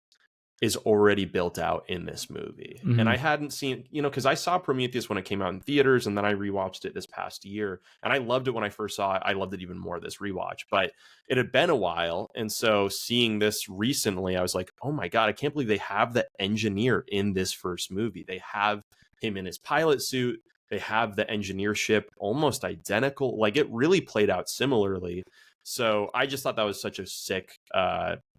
Speaker 1: is already built out in this movie. And
Speaker 2: Mm-hmm.
Speaker 1: I hadn't seen, because I saw Prometheus when it came out in theaters, and then I rewatched it this past year. And I loved it when I first saw it. I loved it even more this rewatch, but it had been a while. And so seeing this recently, I was like, oh my God, I can't believe they have the engineer in this first movie. They have him in his pilot suit. They have the engineer ship almost identical. Like, it really played out similarly. So I just thought that was such a sick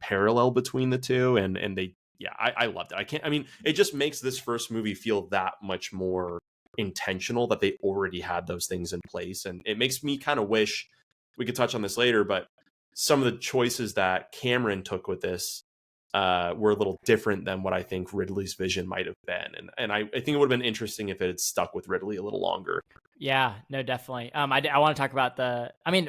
Speaker 1: parallel between the two. And they, yeah, I loved it. I mean, it just makes this first movie feel that much more intentional that they already had those things in place. And it makes me kind of wish, we could touch on this later, but some of the choices that Cameron took with this were a little different than what I think Ridley's vision might have been. And I think it would have been interesting if it had stuck with Ridley a little longer.
Speaker 2: Yeah, no, definitely. I want to talk about I mean,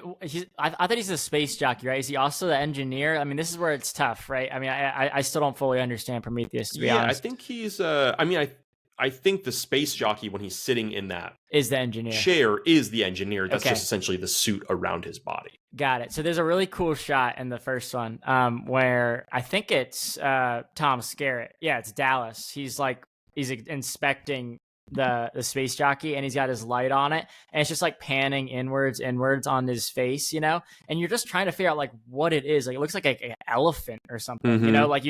Speaker 2: I thought he's a space jockey, right? Is he also the engineer? I mean, this is where it's tough, right? I mean, I still don't fully understand Prometheus, to be honest.
Speaker 1: I think he's. I mean, I think the space jockey, when he's sitting in that
Speaker 2: Is the engineer
Speaker 1: chair, is the engineer. That's
Speaker 2: Okay.
Speaker 1: just essentially the suit around his body.
Speaker 2: Got it. So there's a really cool shot in the first one, where I think it's Tom Skerritt. Yeah, it's Dallas. He's inspecting the space jockey, and he's got his light on it, and it's just like panning inwards on his face, and you're just trying to figure out like what it is. Like, it looks like an elephant or something,
Speaker 1: Mhm.
Speaker 2: like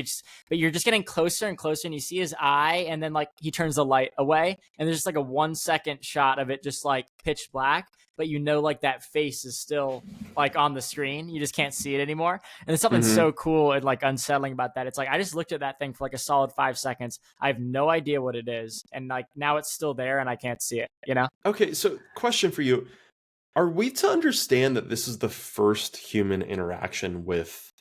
Speaker 2: but you're just getting closer and closer, and you see his eye, and then like he turns the light away, and there's just like a 1 second shot of it just like pitch black, but like that face is still like on the screen. You just can't see it anymore. And there's something
Speaker 1: Mhm.
Speaker 2: so cool and like unsettling about that. It's like I just looked at that thing for like a solid 5 seconds. I have no idea what it is, and like now it's still there and I can't see it.
Speaker 1: Okay, so question for you. Are we to understand that this is the first human interaction with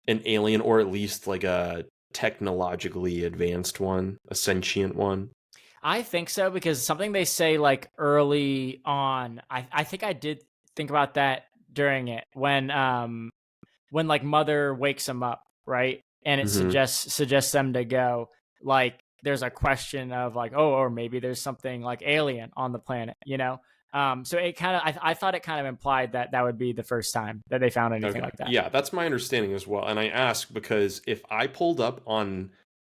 Speaker 1: an alien, or at least like a technologically advanced one, a sentient one?
Speaker 2: I think so, because something they say like early on, I think I did think about that during it when like Mother wakes him up, right? And it
Speaker 1: Mhm.
Speaker 2: suggests them to go, like there's a question of like, oh, or maybe there's something like alien on the planet. So it kind of I thought it kind of implied that would be the first time that they found anything
Speaker 1: Okay.
Speaker 2: like that.
Speaker 1: Yeah, that's my understanding as well. And I ask because if I pulled up on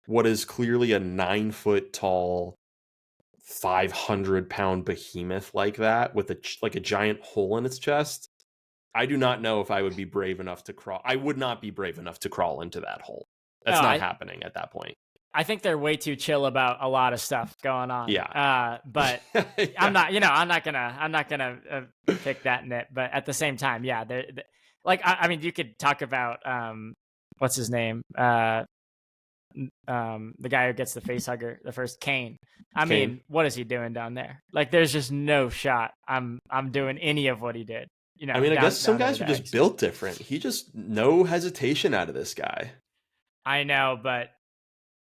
Speaker 1: what is clearly a 9-foot tall, 500-pound behemoth like that with like a giant hole in its chest, I do not know if I would be brave enough to crawl. I would not be brave enough to crawl into that hole.
Speaker 2: Oh,
Speaker 1: That's not happening at that point.
Speaker 2: I think they're way too chill about a lot of stuff going on.
Speaker 1: Yeah.
Speaker 2: But
Speaker 1: Yeah.
Speaker 2: I'm not gonna pick that nit. But at the same time, yeah, like I mean, you could talk about what's his name, the guy who gets the face hugger, the first Kane. I
Speaker 1: Kane.
Speaker 2: mean, what is he doing down there? Like, there's just no shot I'm doing any of what he did. You know,
Speaker 1: I mean, I guess some
Speaker 2: down
Speaker 1: guys are just built different. He just no hesitation out of this guy.
Speaker 2: I know, but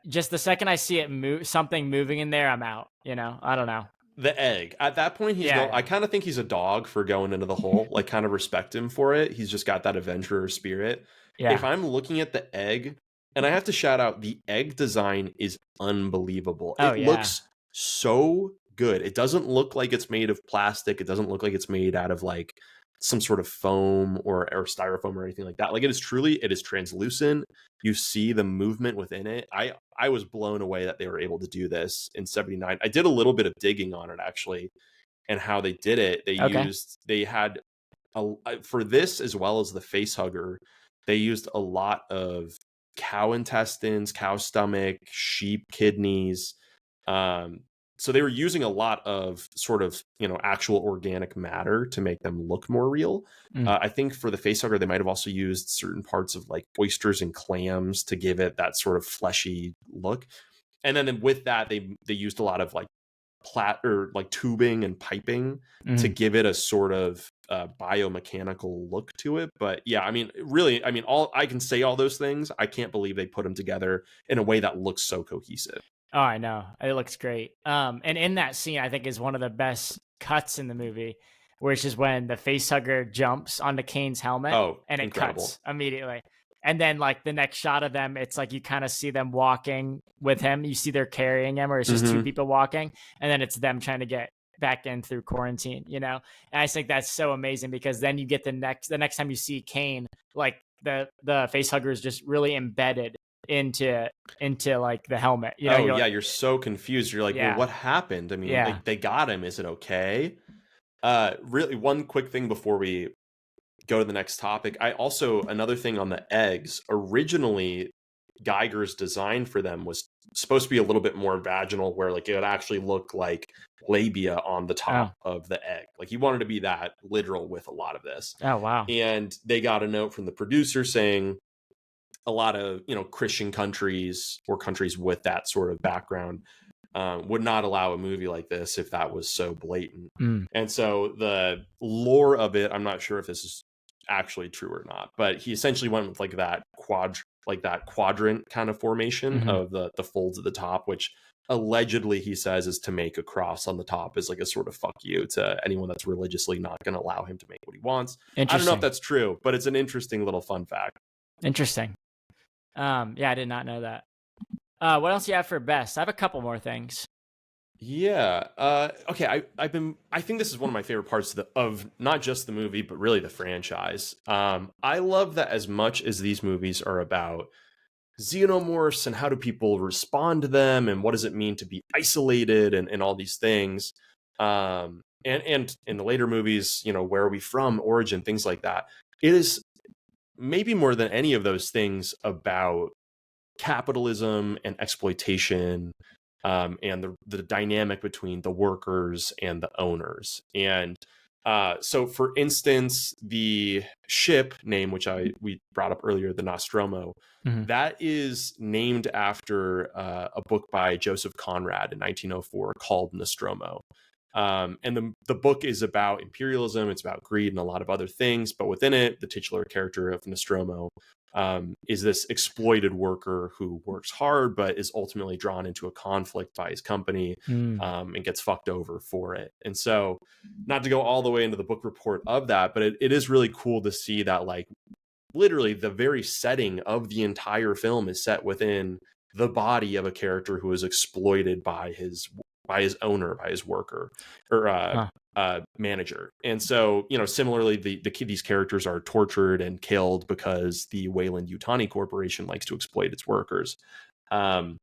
Speaker 2: just the second I see it move, something moving in there, I'm out. You know, I don't know.
Speaker 1: The egg. At that point, I kind of think he's a dog for going into the hole. Like, kind of respect him for it. He's just got that adventurer spirit.
Speaker 2: Yeah.
Speaker 1: If I'm looking at the egg, and I have to shout out, the egg design is unbelievable. It looks so good. It doesn't look like it's made of plastic. It doesn't look like it's made out of like some sort of foam or styrofoam or anything like that. Like, it is translucent. You see the movement within it. I was blown away that they were able to do this in 79. I did a little bit of digging on it actually, and how they did it. They had for this, as well as the face hugger, they used a lot of cow intestines, cow stomach, sheep kidneys. So they were using a lot of sort of, actual organic matter to make them look more real. I think for the facehugger, they might have also used certain parts of like oysters and clams to give it that sort of fleshy look. And then with that, they used a lot of like tubing and piping to give it a sort of biomechanical look to it. But yeah, I mean, really, I mean, I can say all those things. I can't believe they put them together in a way that looks so cohesive.
Speaker 2: Oh, I know. It looks great. And in that scene, I think is one of the best cuts in the movie, which is when the facehugger jumps onto Kane's helmet and it
Speaker 1: incredible.
Speaker 2: cuts immediately. And then like the next shot of them, it's like you kind of see them walking with him. You see they're carrying him, or it's just two people walking. And then it's them trying to get back in through quarantine, And I think that's so amazing, because then you get the next time you see Kane, like the facehugger is just really embedded into like the helmet.
Speaker 1: You're so confused. You're like, well, what happened? I mean, they got him. Is it okay? Really, one quick thing before we go to the next topic. Another thing on the eggs. Originally, Geiger's design for them was supposed to be a little bit more vaginal, where like it would actually look like labia on the top of the egg. Like, he wanted to be that literal with a lot of this.
Speaker 2: Oh, wow.
Speaker 1: And they got a note from the producer saying a lot of, Christian countries or countries with that sort of background would not allow a movie like this if that was so blatant. And so the lore of it, I'm not sure if this is actually true or not, but he essentially went with like that quadrant kind of formation of the folds at the top, which allegedly he says is to make a cross on the top as like a sort of fuck you to anyone that's religiously not going to allow him to make what he wants. I don't know if that's true, but it's an interesting little fun fact.
Speaker 2: Interesting. Yeah, I did not know that. What else do you have for best? I have a couple more things.
Speaker 1: Yeah. Okay. I think this is one of my favorite parts of not just the movie, but really the franchise. I love that as much as these movies are about xenomorphs and how do people respond to them and what does it mean to be isolated and all these things. And in the later movies, where are we from, origin, things like that. It is maybe more than any of those things about capitalism and exploitation, and the dynamic between the workers and the owners. And so, for instance, the ship name, which we brought up earlier, the Nostromo, that is named after a book by Joseph Conrad in 1904 called Nostromo. And the book is about imperialism, it's about greed and a lot of other things, but within it, the titular character of Nostromo is this exploited worker who works hard but is ultimately drawn into a conflict by his company, and gets fucked over for it. And so, not to go all the way into the book report of that, but it is really cool to see that, like, literally the very setting of the entire film is set within the body of a character who is exploited by his owner, by his worker or manager. And so, similarly, these characters are tortured and killed because the Weyland-Yutani Corporation likes to exploit its workers. And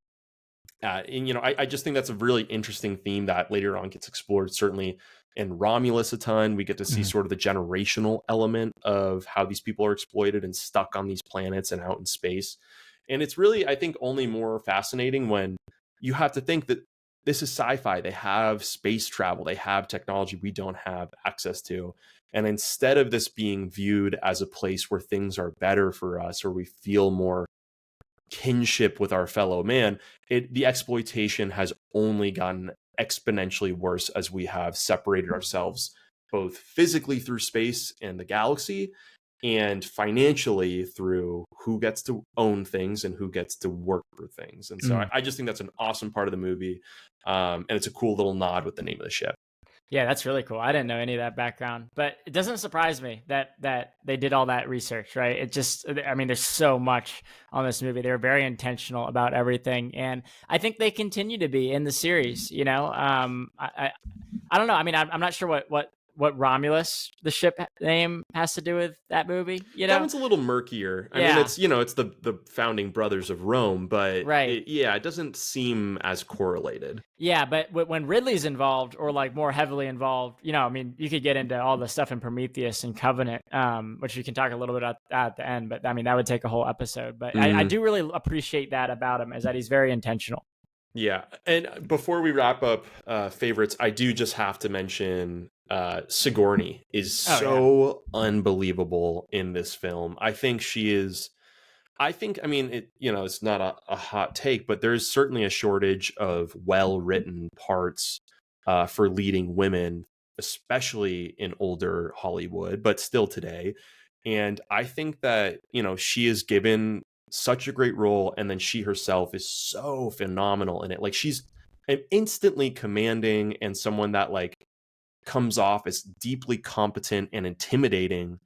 Speaker 1: I just think that's a really interesting theme that later on gets explored, certainly and Romulus a ton. We get to see
Speaker 2: Mhm.
Speaker 1: sort of the generational element of how these people are exploited and stuck on these planets and out in space. And it's really, I think, only more fascinating when you have to think that this is sci-fi. They have space travel, they have technology we don't have access to. And instead of this being viewed as a place where things are better for us or we feel more kinship with our fellow man, the exploitation has only gotten exponentially worse as we have separated ourselves both physically through space and the galaxy and financially through who gets to own things and who gets to work for things. And so I just think that's an awesome part of the movie. And it's a cool little nod with the name of the ship.
Speaker 2: Yeah, that's really cool. I didn't know any of that background, but it doesn't surprise me that they did all that research, right? It just, I mean, there's so much on this movie. They were very intentional about everything, and I think they continue to be in the series. You know, I don't know. I mean, I'm not sure what Romulus, the ship name, has to do with that movie. You know,
Speaker 1: that one's a little murkier. I mean, it's it's the founding brothers of Rome, but
Speaker 2: right.
Speaker 1: It doesn't seem as correlated.
Speaker 2: Yeah, but when Ridley's involved or like more heavily involved, you know, I mean, you could get into all the stuff in Prometheus and Covenant, which we can talk a little bit at the end. But I mean, that would take a whole episode. But I do really appreciate that about him, is that he's very intentional.
Speaker 1: Yeah, and before we wrap up favorites, I do just have to mention Sigourney is so unbelievable in this film. I think she is. I mean, it's not a hot take, but there's certainly a shortage of well-written parts for leading women, especially in older Hollywood, but still today. And I think that, she is given such a great role, and then she herself is so phenomenal in it. Like, she's instantly commanding and someone that like comes off as deeply competent and intimidating,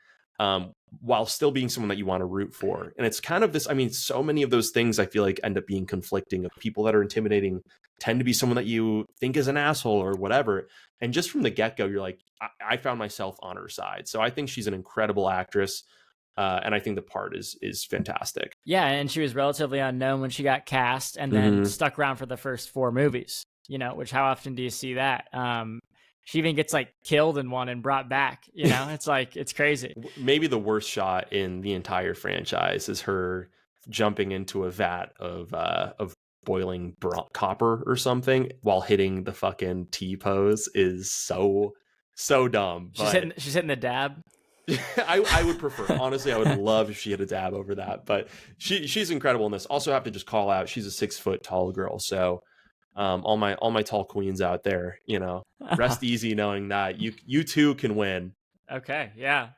Speaker 1: while still being someone that you want to root for. And it's kind of this, I mean, so many of those things I feel like end up being conflicting. Of people that are intimidating tend to be someone that you think is an asshole or whatever. And just from the get-go, you're like, I found myself on her side. So I think she's an incredible actress. And I think the part is fantastic.
Speaker 2: Yeah, and she was relatively unknown when she got cast, and then stuck around for the first 4 movies. You know, which how often do you see that? She even gets like killed in one and brought back. You know, it's like, it's crazy.
Speaker 1: Maybe the worst shot in the entire franchise is her jumping into a vat of boiling copper or something while hitting the fucking T pose. Is so dumb.
Speaker 2: She's hitting the dab.
Speaker 1: I would prefer, honestly, I would love if she had a dab over that, but she's incredible in this. Also have to just call out, she's a 6 foot tall girl. So all my tall queens out there, rest easy knowing that you too can win.
Speaker 2: Okay, yeah,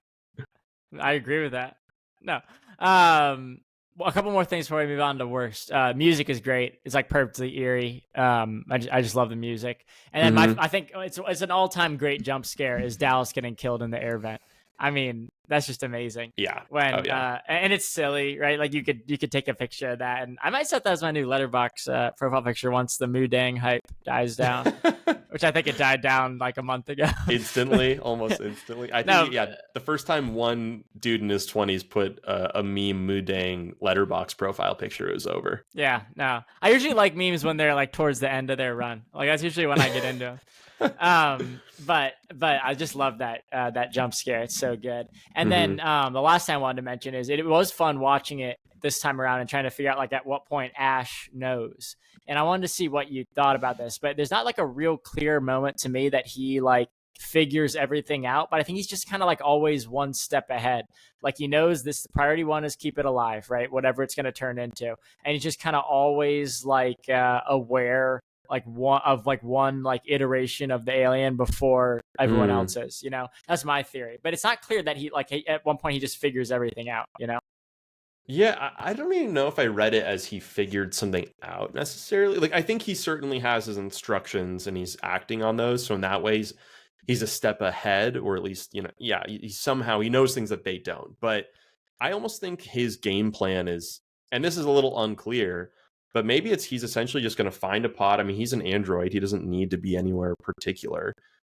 Speaker 2: I agree with that. No, well, a couple more things before we move on to worst. Music is great. It's like perfectly eerie. I just love the music. And then I think it's an all time great jump scare is Dallas getting killed in the air vent. I mean, that's just amazing.
Speaker 1: Yeah.
Speaker 2: When and it's silly, right? Like you could take a picture of that, and I might set that as my new letterbox profile picture once the Mudang hype dies down, which I think it died down like a month ago.
Speaker 1: Almost instantly. I think the first time one dude in his 20s put a meme Mudang letterbox profile picture, it was over.
Speaker 2: Yeah, no. I usually like memes when they're like towards the end of their run. Like that's usually when I get into them. But I just love that jump scare. It's so good. And then the last thing I wanted to mention is it was fun watching it this time around and trying to figure out like at what point Ash knows. And I wanted to see what you thought about this, but there's not like a real clear moment to me that he like figures everything out, but I think he's just kind of like always one step ahead. Like he knows this priority 1 is keep it alive, right? Whatever it's going to turn into. And he's just kind of always like aware like one iteration of the alien before everyone else is, that's my theory. But it's not clear that he at one point he just figures everything out,
Speaker 1: Yeah, I don't even know if I read it as he figured something out necessarily. Like, I think he certainly has his instructions and he's acting on those. So in that way, he's a step ahead, or at least, he somehow he knows things that they don't. But I almost think his game plan is, and this is a little unclear, but maybe he's essentially just going to find a pod. I mean, he's an android. He doesn't need to be anywhere particular.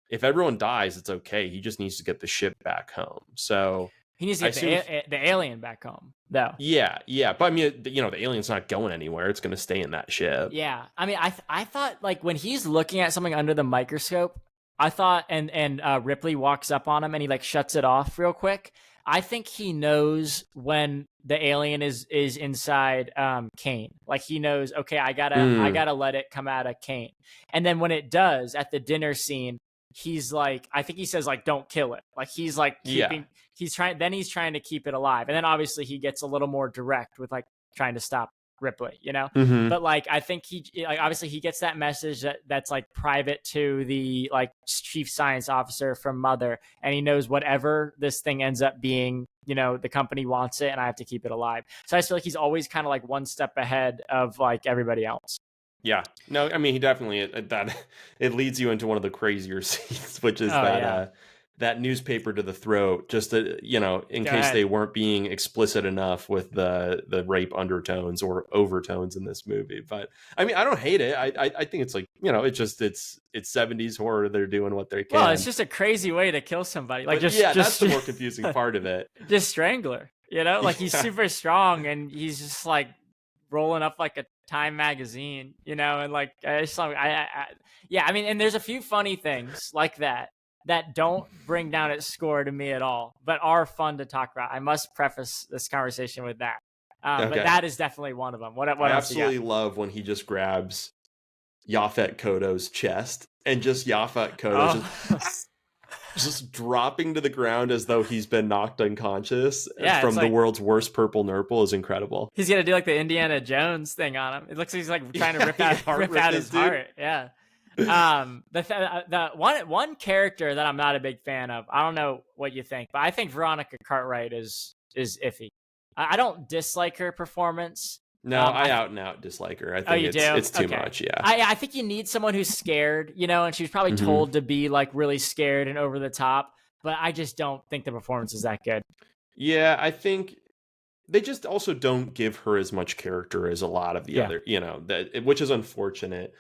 Speaker 1: If everyone dies, it's okay. He just needs to get the ship back home. So
Speaker 2: he needs to get the alien back home, though.
Speaker 1: Yeah. But I mean, the alien's not going anywhere. It's going to stay in that ship.
Speaker 2: Yeah. I mean, I thought like when he's looking at something under the microscope, I thought, and Ripley walks up on him and he like shuts it off real quick. I think he knows when the alien is inside Kane. Like he knows, okay, I gotta let it come out of Kane. And then when it does at the dinner scene, he's like, I think he says like, don't kill it. Like he's like keeping, he's trying to keep it alive. And then obviously he gets a little more direct with like trying to stop Ripley, you know. But like I think he like obviously he gets that message that's like private to the like chief science officer from Mother, and he knows whatever this thing ends up being, you know, the company wants it and I have to keep it alive. So I just feel like he's always kind of like one step ahead of like everybody else.
Speaker 1: Yeah, no, I mean he definitely that it leads you into one of the crazier scenes, which is that newspaper to the throat, just to, you know, in case they weren't being explicit enough with the rape undertones or overtones in this movie. But I mean, I don't hate it. I think it's like, you know, it's 70s horror. They're doing what they can.
Speaker 2: Well, it's just a crazy way to kill somebody. Like
Speaker 1: that's the more confusing part of it.
Speaker 2: Just strangler, you know, like he's super strong and he's just like rolling up like a Time magazine, you know, and like yeah, I mean, and there's a few funny things like that don't bring down its score to me at all, but are fun to talk about. I must preface this conversation with that. But that is definitely one of them. What I
Speaker 1: absolutely love when he just grabs Yaphet Kotto's chest and just Yaphet Kotto just dropping to the ground as though he's been knocked unconscious from the world's worst purple nurple is incredible.
Speaker 2: He's gonna do like the Indiana Jones thing on him. It looks like he's like trying to rip out his heart. Yeah. The one character that I'm not a big fan of, I don't know what you think, but I think Veronica Cartwright is iffy. I don't dislike her performance.
Speaker 1: No, I out and out dislike her. I think it's too much. Yeah.
Speaker 2: I think you need someone who's scared, you know, and she was probably told to be like really scared and over the top, but I just don't think the performance is that good.
Speaker 1: Yeah, I think they just also don't give her as much character as a lot of the other, you know, which is unfortunate.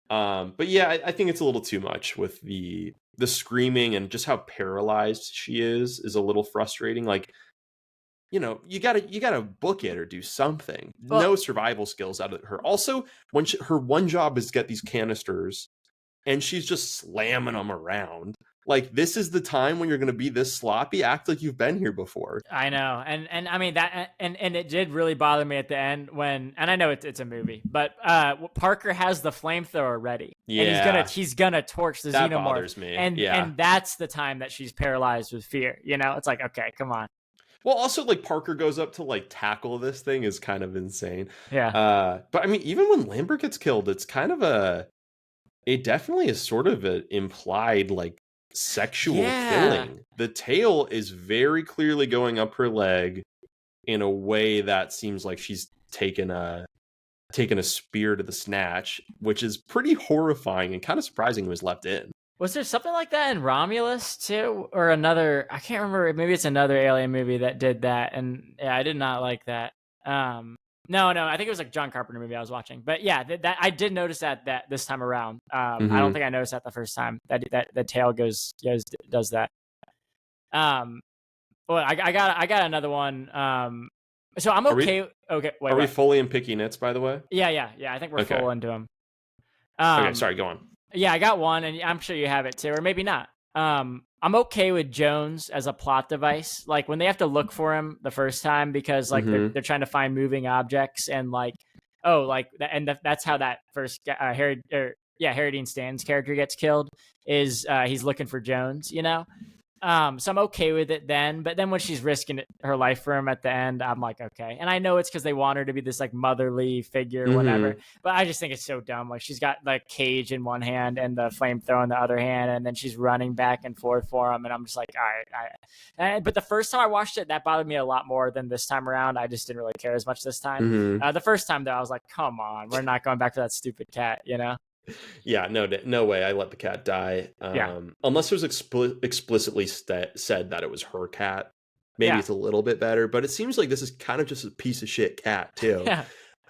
Speaker 1: But yeah, I think it's a little too much with the screaming, and just how paralyzed she is a little frustrating. Like, you know, you gotta book it or do something. Well, no survival skills out of her. Also, when her one job is get these canisters, and she's just slamming them around. Like, this is the time when you're going to be this sloppy. Act like you've been here before.
Speaker 2: I know, and I mean that, and it did really bother me at the end when, and I know it's a movie, but Parker has the flamethrower ready, and he's gonna torch the
Speaker 1: that
Speaker 2: xenomorph.
Speaker 1: Bothers me.
Speaker 2: And that's the time that she's paralyzed with fear. You know, it's like, okay, come on.
Speaker 1: Well, also, like, Parker goes up to like tackle this thing is kind of insane.
Speaker 2: Yeah.
Speaker 1: But I mean, even when Lambert gets killed, it's kind of it definitely is sort of an implied like sexual killing. The tail is very clearly going up her leg in a way that seems like she's taken a spear to the snatch, which is pretty horrifying and kind of surprising it was left in.
Speaker 2: Was there something like that in Romulus too, or another? I can't remember. Maybe it's another alien movie that did that, and yeah, I did not like that. No, I think it was like John Carpenter movie I was watching. But yeah, that I did notice that this time around. I don't think I noticed that the first time that the tail does that. Well, I got another one. So I'm okay. Wait.
Speaker 1: Are we fully in picky nits, by the way?
Speaker 2: Yeah. I think we're full into them.
Speaker 1: Okay, sorry, go on.
Speaker 2: Yeah, I got one, and I'm sure you have it too, or maybe not. I'm okay with Jones as a plot device. Like when they have to look for him the first time because like they're trying to find moving objects, and like that's how that first Harry Dean Stanton's character gets killed is he's looking for Jones, you know. So I'm okay with it then, but then when she's risking her life for him at the end, I'm like, okay. And I know it's because they want her to be this like motherly figure, whatever. But I just think it's so dumb. Like she's got the cage in one hand and the flamethrower in the other hand, and then she's running back and forth for him. And I'm just like, all right. But the first time I watched it, that bothered me a lot more than this time around. I just didn't really care as much this time. The first time though, I was like, come on, we're not going back to that stupid cat, you know?
Speaker 1: Yeah, no way. I let the cat die. Unless it was explicitly said that it was her cat. Maybe it's a little bit better, but it seems like this is kind of just a piece of shit cat too.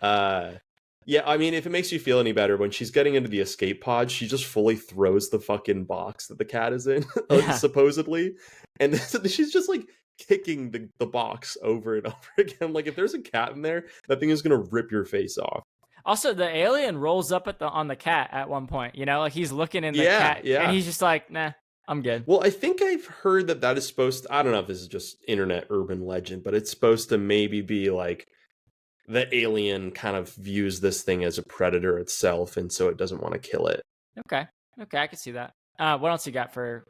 Speaker 1: Yeah, I mean, if it makes you feel any better, when she's getting into the escape pod, she just fully throws the fucking box that the cat is in, supposedly, and she's just like kicking the box over and over again. Like if there's a cat in there, that thing is gonna rip your face off.
Speaker 2: Also, the alien rolls up on the cat at one point. Like he's looking in the
Speaker 1: Yeah,
Speaker 2: cat, and
Speaker 1: yeah.
Speaker 2: he's just like, "Nah, I'm good."
Speaker 1: Well, I think I've heard that is supposed to, I don't know if this is just internet urban legend, but it's supposed to maybe be like the alien kind of views this thing as a predator itself, and so it doesn't want to kill it.
Speaker 2: Okay, I can see that. What else you got for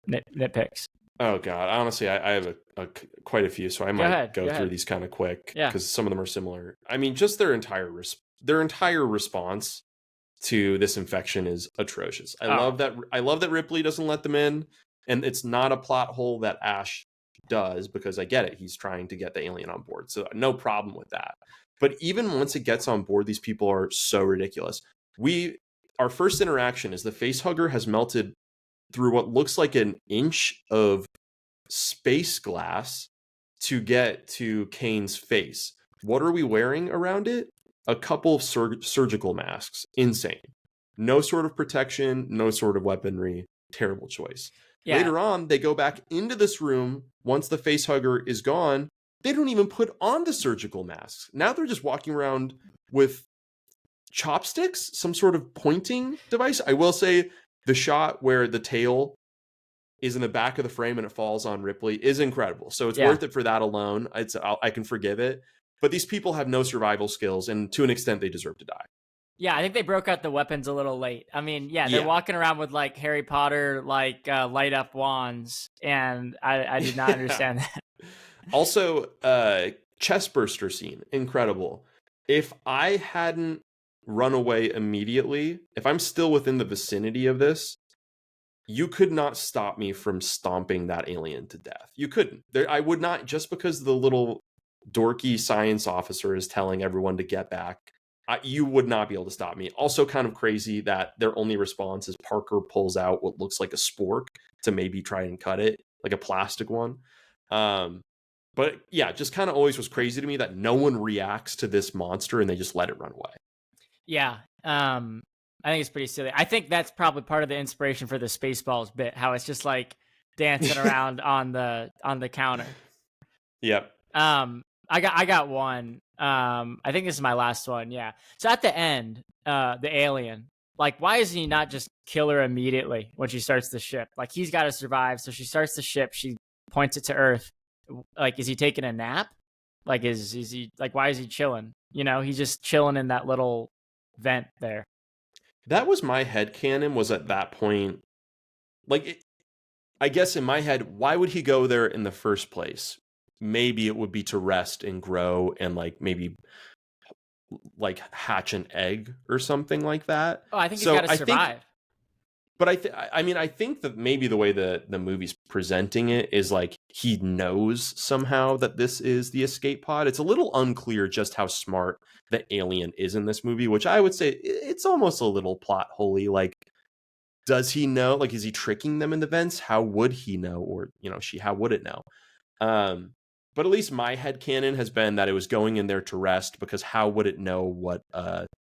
Speaker 2: nitpicks?
Speaker 1: Oh God, honestly, I have quite a few, so I might go through these kind of quick because some of them are similar. I mean, just their entire response to this infection is atrocious. I love that Ripley doesn't let them in, and it's not a plot hole that Ash does, because I get it. He's trying to get the alien on board, so no problem with that. But even once it gets on board, these people are so ridiculous. Our first interaction is the facehugger has melted through what looks like an inch of space glass to get to Kane's face. What are we wearing around it? A couple of surgical masks. Insane. No sort of protection, no sort of weaponry. Terrible choice. Yeah. Later on, they go back into this room. Once the facehugger is gone, they don't even put on the surgical masks. Now they're just walking around with chopsticks, some sort of pointing device. I will say the shot where the tail is in the back of the frame and it falls on Ripley is incredible. So it's worth it for that alone. I can forgive it. But these people have no survival skills, and to an extent, they deserve to die.
Speaker 2: Yeah, I think they broke out the weapons a little late. I mean, they're walking around with like Harry Potter, like light up wands, and I did not understand that.
Speaker 1: Also, chest burster scene, incredible. If I hadn't run away immediately, if I'm still within the vicinity of this, you could not stop me from stomping that alien to death. You couldn't. I would not, just because the little dorky science officer is telling everyone to get back. You would not be able to stop me. Also kind of crazy that their only response is Parker pulls out what looks like a spork to maybe try and cut it, like a plastic one. But yeah, just kind of always was crazy to me that no one reacts to this monster and they just let it run away.
Speaker 2: Yeah. I think it's pretty silly. I think that's probably part of the inspiration for the Spaceballs bit, how it's just like dancing around on the counter.
Speaker 1: Yep.
Speaker 2: I got one. I think this is my last one. Yeah. So at the end, the alien, like, why is he not just kill her immediately when she starts the ship? Like, he's got to survive. So she starts the ship. She points it to Earth. Like, is he taking a nap? Like, is he like, why is he chilling? He's just chilling in that little vent there.
Speaker 1: That was my headcanon, was at that point. Like, I guess in my head, why would he go there in the first place? Maybe it would be to rest and grow and like maybe like hatch an egg or something like that.
Speaker 2: Oh, I think he's got to survive.
Speaker 1: But I think that maybe the way the movie's presenting it is like he knows somehow that this is the escape pod. It's a little unclear just how smart the alien is in this movie, which I would say it's almost a little plot holey. Like, does he know? Like, is he tricking them in the vents? How would he know? Or, how would it know? But at least my headcanon has been that it was going in there to rest, because how would it know what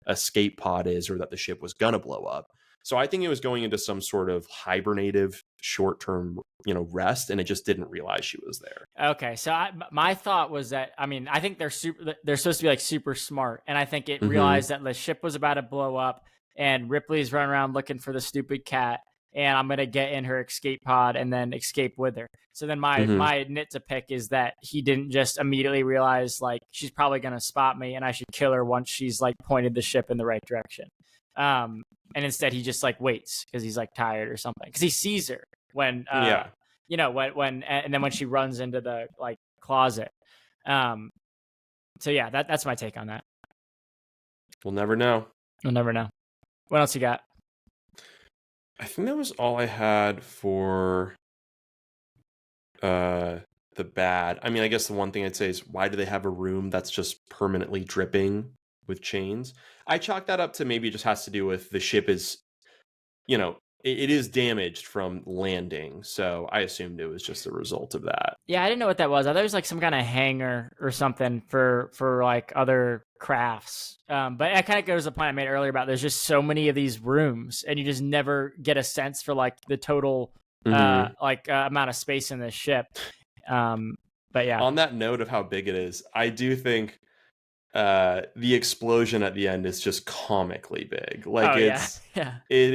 Speaker 1: escape pod is, or that the ship was gonna blow up? So I think it was going into some sort of hibernative short-term, rest, and it just didn't realize she was there.
Speaker 2: Okay, so my thought was that, I mean, I think they're supposed to be like super smart, and I think it realized that the ship was about to blow up, and Ripley's running around looking for the stupid cat, and I'm gonna get in her escape pod and then escape with her. So then my nit to pick is that he didn't just immediately realize like she's probably gonna spot me and I should kill her once she's like pointed the ship in the right direction. And instead he just like waits because he's like tired or something, because he sees her when when and then when she runs into the like closet. So yeah, that's my take on that.
Speaker 1: We'll never know.
Speaker 2: We'll never know. What else you got?
Speaker 1: I think that was all I had for the bad. I mean, I guess the one thing I'd say is, why do they have a room that's just permanently dripping with chains? I chalk that up to maybe it just has to do with the ship is, it is damaged from landing. So I assumed it was just a result of that.
Speaker 2: Yeah, I didn't know what that was. I thought it was like some kind of hangar or something for like other crafts. But that kind of goes to the point I made earlier about there's just so many of these rooms, and you just never get a sense for like the total amount of space in this ship. But yeah.
Speaker 1: On that note of how big it is, I do think the explosion at the end is just comically big. Like
Speaker 2: Oh yeah, yeah,
Speaker 1: it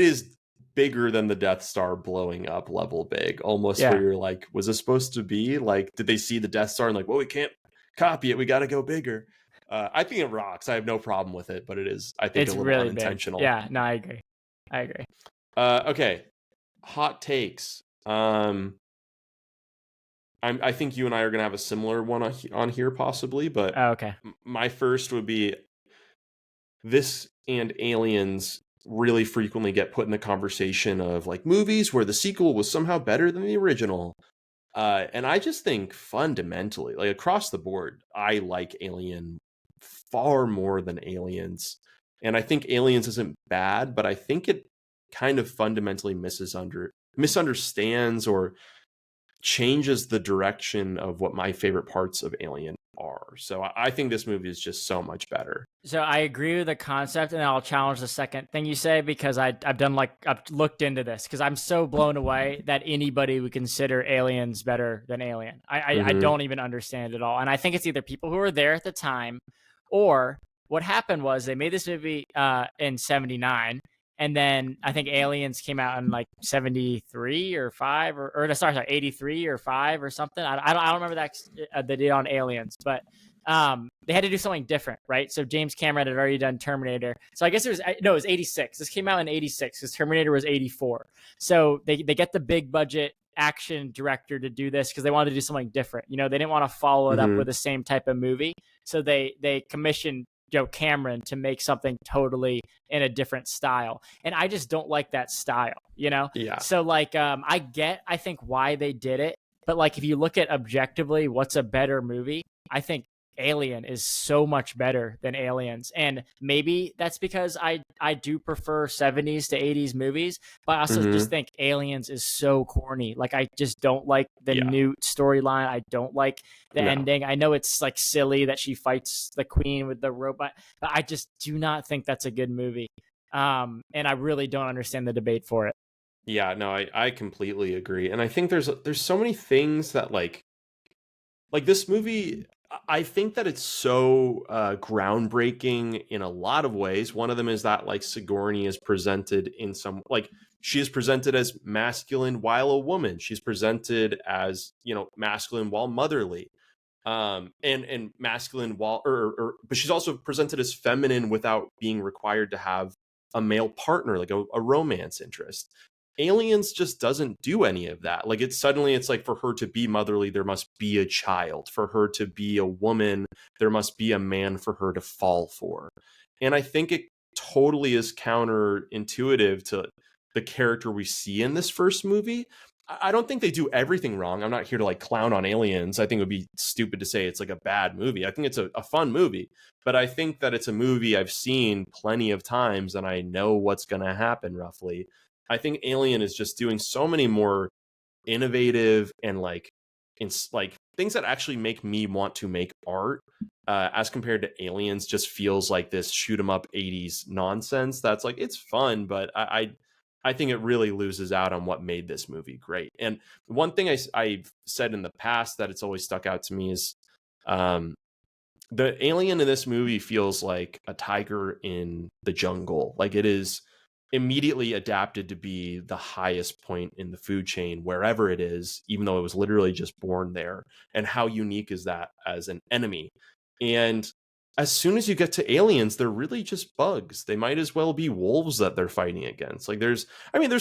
Speaker 1: is bigger than the Death Star blowing up level big, almost where
Speaker 2: yeah.
Speaker 1: you're like, was this supposed to be like, did they see the Death Star and like, well, we can't copy it, we got to go bigger. I think it rocks. I have no problem with it, but it is, I think, a
Speaker 2: It's
Speaker 1: little
Speaker 2: really big.
Speaker 1: unintentional.
Speaker 2: Yeah, no, I agree. I agree.
Speaker 1: Okay, hot takes. I think you and I are gonna have a similar one on here possibly, but
Speaker 2: Oh, okay.
Speaker 1: my first would be this and Aliens really frequently get put in the conversation of like movies where the sequel was somehow better than the original. And I just think fundamentally, like across the board, I like Alien far more than Aliens. And I think Aliens isn't bad, but I think it kind of fundamentally misunderstands or changes the direction of what my favorite parts of Alien are. So I think this movie is just so much better.
Speaker 2: So I agree with the concept, and I'll challenge the second thing you say because I've looked into this because I'm so blown away that anybody would consider Aliens better than Alien. I
Speaker 1: Mm-hmm.
Speaker 2: don't even understand it all, and I think it's either people who were there at the time, or what happened was they made this movie in '79, and then I think Aliens came out in like '73 or five or sorry '83 or five or something. I don't remember that they did on Aliens, but they had to do something different, right? So James Cameron had already done Terminator. So I guess it was 86. This came out in 86 because Terminator was 84. So they get the big budget action director to do this because they wanted to do something different. You know, they didn't want to follow it up
Speaker 1: Mm-hmm.
Speaker 2: with the same type of movie. So they commissioned Joe Cameron to make something totally in a different style. And I just don't like that style, you know?
Speaker 1: Yeah.
Speaker 2: So like I think why they did it, but like if you look at objectively what's a better movie, I think Alien is so much better than Aliens. And maybe that's because I do prefer 70s to 80s movies, but I also just
Speaker 1: Mm-hmm.
Speaker 2: think Aliens is so corny. Like I just don't like the
Speaker 1: Yeah.
Speaker 2: new storyline. I don't like the
Speaker 1: No.
Speaker 2: ending. I know it's like silly that she fights the queen with the robot, but I just do not think that's a good movie. And I really don't understand the debate for it.
Speaker 1: Yeah, no, I completely agree. And I think there's so many things that like this movie, I think that it's so groundbreaking in a lot of ways. One of them is that like Sigourney is presented in some like she is presented as masculine while a woman. She's presented as, you know, masculine while motherly. And masculine while but she's also presented as feminine without being required to have a male partner, like a romance interest. Aliens just doesn't do any of that. Like it's like for her to be motherly, there must be a child. For her to be a woman, there must be a man for her to fall for. And I think it totally is counterintuitive to the character we see in this first movie. I don't think they do everything wrong. I'm not here to like clown on Aliens. I think it would be stupid to say it's like a bad movie. I think it's a fun movie, but I think that it's a movie I've seen plenty of times and I know what's going to happen roughly. I think Alien is just doing so many more innovative and like like things that actually make me want to make art, as compared to Aliens just feels like this shoot 'em up 80s nonsense that's like it's fun, but I think it really loses out on what made this movie great. And one thing I've said in the past that it's always stuck out to me is um, the alien in this movie feels like a tiger in the jungle. Like it is immediately adapted to be the highest point in the food chain wherever it is, even though it was literally just born there. And how unique is that as an enemy? And as soon as you get to aliens, they're really just bugs. They might as well be wolves that they're fighting against. Like there's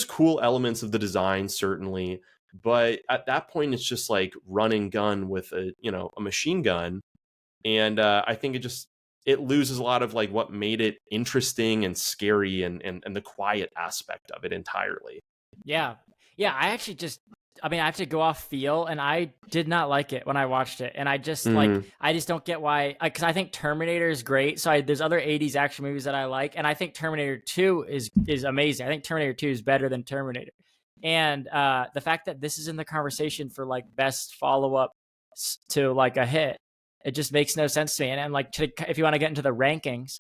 Speaker 1: cool elements of the design certainly, but at that point it's just like run and gun with a machine gun. And I think it loses a lot of like what made it interesting and scary and the quiet aspect of it entirely.
Speaker 2: Yeah. Yeah. I have to go off feel, and I did not like it when I watched it. And
Speaker 1: Mm-hmm.
Speaker 2: I just don't get why, because I think Terminator is great. So there's other 80s action movies that I like. And I think Terminator 2 is amazing. I think Terminator 2 is better than Terminator. And the fact that this is in the conversation for like best follow up to like a hit, it just makes no sense to me. And like, if you want to get into the rankings,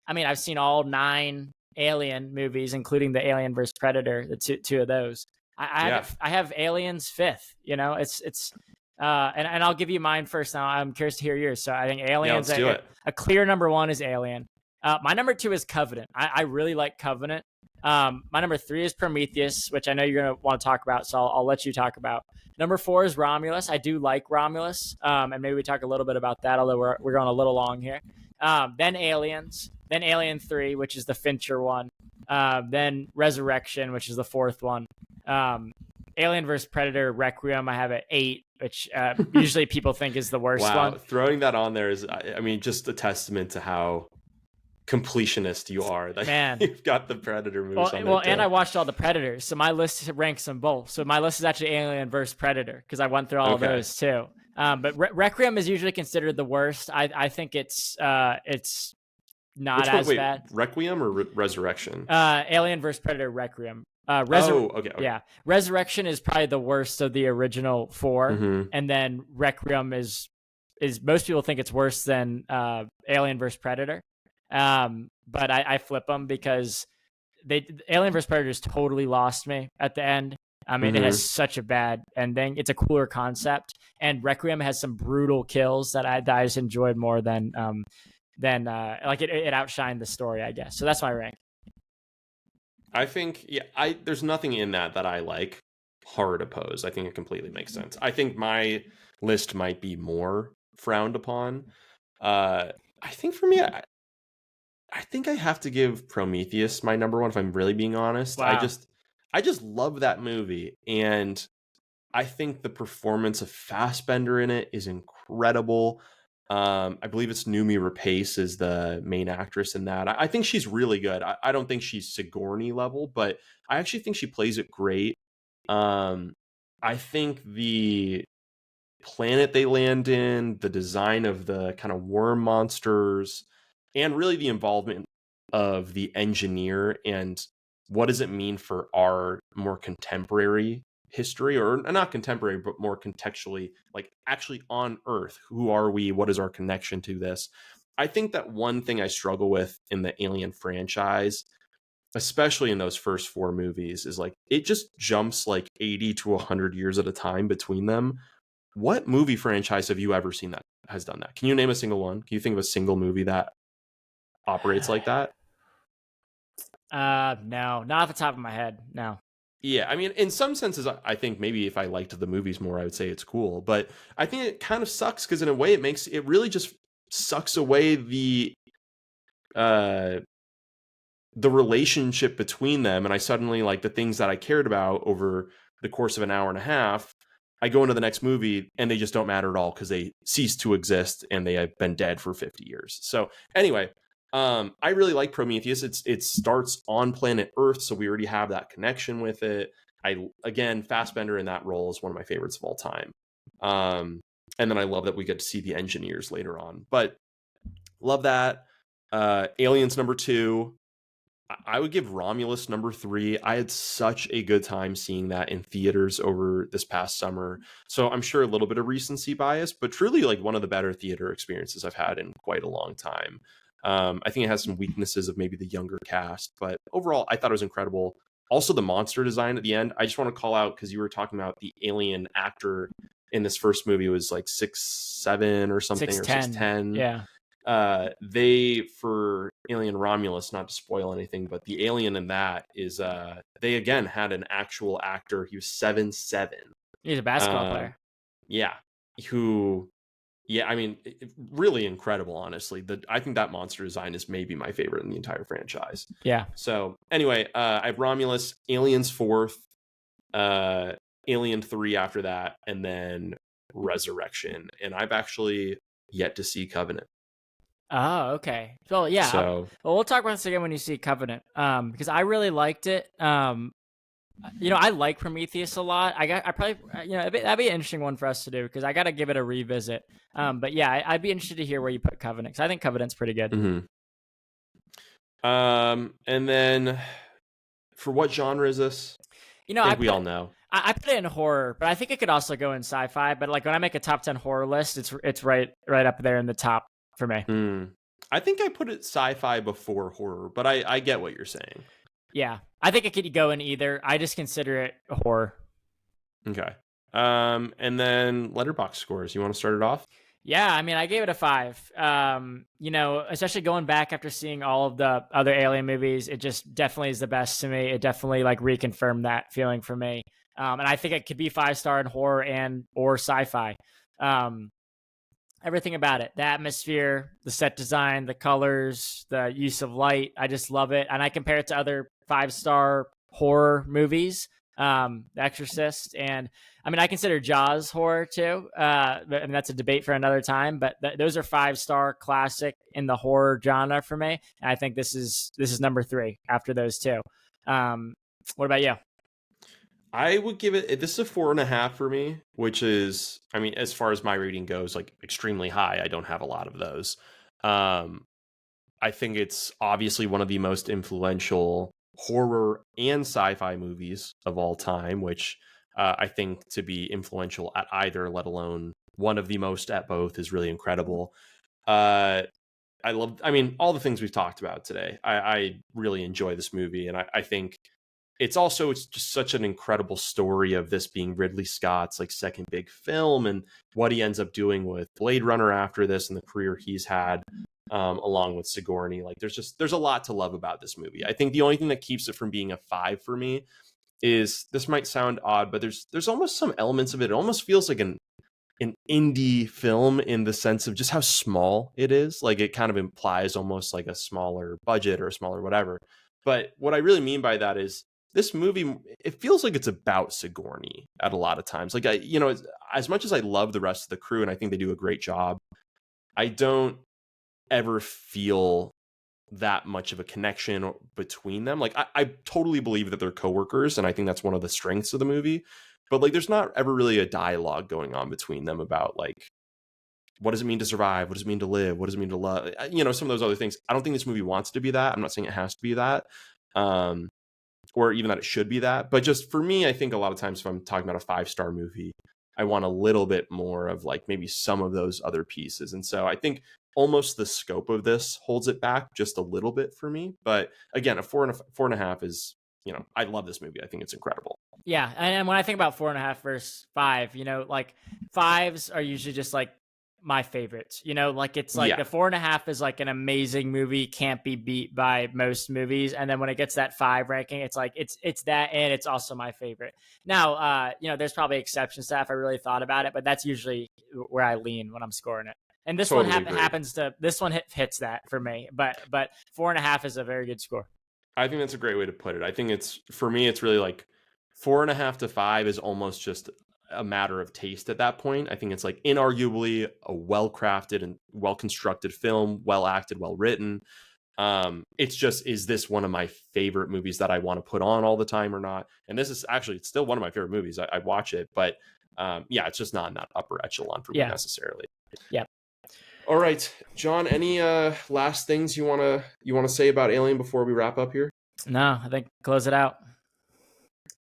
Speaker 2: I mean, I've seen all 9 Alien movies, including the Alien vs Predator, the two of those.
Speaker 1: Yeah.
Speaker 2: I have Aliens 5th. You know, it's And I'll give you mine first. Now I'm curious to hear yours. So I think Aliens.
Speaker 1: Let's do it.
Speaker 2: A clear number one is Alien. My number two is Covenant. I really like Covenant. My number three is Prometheus, which I know you're gonna want to talk about, so I'll let you talk about. Number four is Romulus. I do like Romulus, and maybe we talk a little bit about that, although we're going a little long here. Then Aliens, then Alien 3, which is the Fincher one. Then Resurrection, which is the fourth one. Alien vs. Predator Requiem, I have at 8, which usually people think is the worst one.
Speaker 1: Wow, throwing that on there is, I mean, just a testament to how completionist you are.
Speaker 2: Man,
Speaker 1: you've got the Predator movies on there.
Speaker 2: Well, and I watched all the Predators, so my list ranks them both. So my list is actually Alien vs. Predator because I went through all of those too. But Requiem is usually considered the worst. I think it's not as bad.
Speaker 1: Requiem or Resurrection?
Speaker 2: Alien vs. Predator Requiem.
Speaker 1: Okay.
Speaker 2: Yeah, Resurrection is probably the worst of the original 4, and then Requiem is most people think it's worse than Alien vs. Predator. But I flip them because Alien vs. Predator just totally lost me at the end. I mean, it has such a bad ending. It's a cooler concept, and Requiem has some brutal kills that I just enjoyed more than like it outshined the story, I guess. So that's my rank.
Speaker 1: I think, there's nothing in that I like hard opposed. I think it completely makes sense. I think my list might be more frowned upon. I think for me, I think I have to give Prometheus my number one if I'm really being honest.
Speaker 2: Wow.
Speaker 1: I just love that movie, and I think the performance of Fassbender in it is incredible. I believe it's Noomi Rapace is the main actress in that. I think she's really good. I don't think she's Sigourney level, but I actually think she plays it great. I think the planet they land in, the design of the kind of worm monsters, and really the involvement of the engineer and what does it mean for our more contemporary history, or not contemporary, but more contextually, like actually on Earth, who are we? What is our connection to this? I think that one thing I struggle with in the Alien franchise, especially in those first 4 movies, is like it just jumps like 80 to 100 years at a time between them. What movie franchise have you ever seen that has done that? Can you name a single one? Can you think of a single movie that operates like that?
Speaker 2: No, not off the top of my head. No.
Speaker 1: Yeah, I mean, in some senses, I think maybe if I liked the movies more, I would say it's cool. But I think it kind of sucks because in a way, it really just sucks away the relationship between them. And I suddenly, like, the things that I cared about over the course of an hour and a half, I go into the next movie and they just don't matter at all because they cease to exist and they have been dead for 50 years. So anyway, I really like Prometheus. It starts on planet Earth, so we already have that connection with it. Again, Fassbender in that role is one of my favorites of all time. And then I love that we get to see the engineers later on. But love that. Aliens number 2. I would give Romulus number 3. I had such a good time seeing that in theaters over this past summer. So I'm sure a little bit of recency bias, but truly like one of the better theater experiences I've had in quite a long time. I think it has some weaknesses of maybe the younger cast, but overall, I thought it was incredible. Also, the monster design at the end, I just want to call out because you were talking about the alien actor in this first movie was like 6'7" or something,
Speaker 2: 6'10".
Speaker 1: or 6'10".
Speaker 2: Yeah.
Speaker 1: They, for Alien Romulus, not to spoil anything, but the alien in that is, they again had an actual actor. He was 7'7".
Speaker 2: He's a basketball player.
Speaker 1: Yeah. Yeah, I mean, really incredible, honestly. I think that monster design is maybe my favorite in the entire franchise.
Speaker 2: Yeah.
Speaker 1: So anyway, I have Romulus, Aliens 4th, Alien 3 after that, and then Resurrection. And I've actually yet to see Covenant.
Speaker 2: Oh, okay. Well, yeah.
Speaker 1: So,
Speaker 2: we'll talk about this again when you see Covenant. Because I really liked it. I like Prometheus a lot. I probably, that'd be an interesting one for us to do because I got to give it a revisit. But yeah, I'd be interested to hear where you put Covenant because I think Covenant's pretty good.
Speaker 1: Mm-hmm. And then for what genre is this? I think we all know.
Speaker 2: I put it in horror, but I think it could also go in sci-fi. But like when I make a top 10 horror list, it's right up there in the top for me.
Speaker 1: I think I put it sci-fi before horror, but I get what you're saying.
Speaker 2: Yeah, I think it could go in either. I just consider it horror.
Speaker 1: Okay. And then letterbox scores. You want to start it off?
Speaker 2: Yeah, I mean, I gave it a 5. Especially going back after seeing all of the other Alien movies, it just definitely is the best to me. It definitely like reconfirmed that feeling for me. And I think it could be 5-star in horror and or sci-fi. Um, Everything about it, the atmosphere, the set design, the colors, the use of light, I just love it. And I compare it to other 5-star horror movies, The Exorcist, and I mean, I consider Jaws horror too. And that's a debate for another time, but those are 5-star classic in the horror genre for me. And I think this is number 3 after those two. What about you?
Speaker 1: I would give it, this is a 4.5 for me, which is, I mean, as far as my rating goes, like extremely high. I don't have a lot of those. Um, I think it's obviously one of the most influential horror and sci-fi movies of all time, which I think to be influential at either, let alone one of the most at both, is really incredible. I mean, all the things we've talked about today. I really enjoy this movie, and I think it's just such an incredible story of this being Ridley Scott's like second big film, and what he ends up doing with Blade Runner after this, and the career he's had, along with Sigourney. Like there's a lot to love about this movie. I think the only thing that keeps it from being a 5 for me is, this might sound odd, but there's almost some elements of it. It almost feels like an indie film in the sense of just how small it is. Like it kind of implies almost like a smaller budget or a smaller whatever. But what I really mean by that is, this movie, it feels like it's about Sigourney at a lot of times. Like as much as I love the rest of the crew and I think they do a great job, I don't ever feel that much of a connection between them. Like I totally believe that they're coworkers, and I think that's one of the strengths of the movie. But like, there's not ever really a dialogue going on between them about like, what does it mean to survive? What does it mean to live? What does it mean to love? Some of those other things. I don't think this movie wants to be that. I'm not saying it has to be that, or even that it should be that. But just for me, I think a lot of times if I'm talking about a 5-star movie, I want a little bit more of like maybe some of those other pieces. And so I think almost the scope of this holds it back just a little bit for me. But again, a 4.5 is, I love this movie. I think it's incredible.
Speaker 2: Yeah, and when I think about 4.5 versus 5, like 5s are usually just like my favorites. Like it's like the 4.5 is like an amazing movie, can't be beat by most movies, and then when it gets that 5 ranking, it's like it's that, and it's also my favorite. Now, there's probably exceptions to that if I really thought about it, but that's usually where I lean when I'm scoring it. And this
Speaker 1: totally
Speaker 2: one happens to hits that for me, but 4.5 is a very good score.
Speaker 1: I think that's a great way to put it. I think for me, it's really like 4.5 to 5 is almost just a matter of taste at that point. I think it's like inarguably a well-crafted and well-constructed film, well-acted, well-written. It's just, is this one of my favorite movies that I want to put on all the time or not? And this is actually, it's still one of my favorite movies. I watch it, but it's just not in that upper echelon for me necessarily.
Speaker 2: Yeah.
Speaker 1: All right, John, any last things you want to say about Alien before we wrap up here?
Speaker 2: No, I think close it out.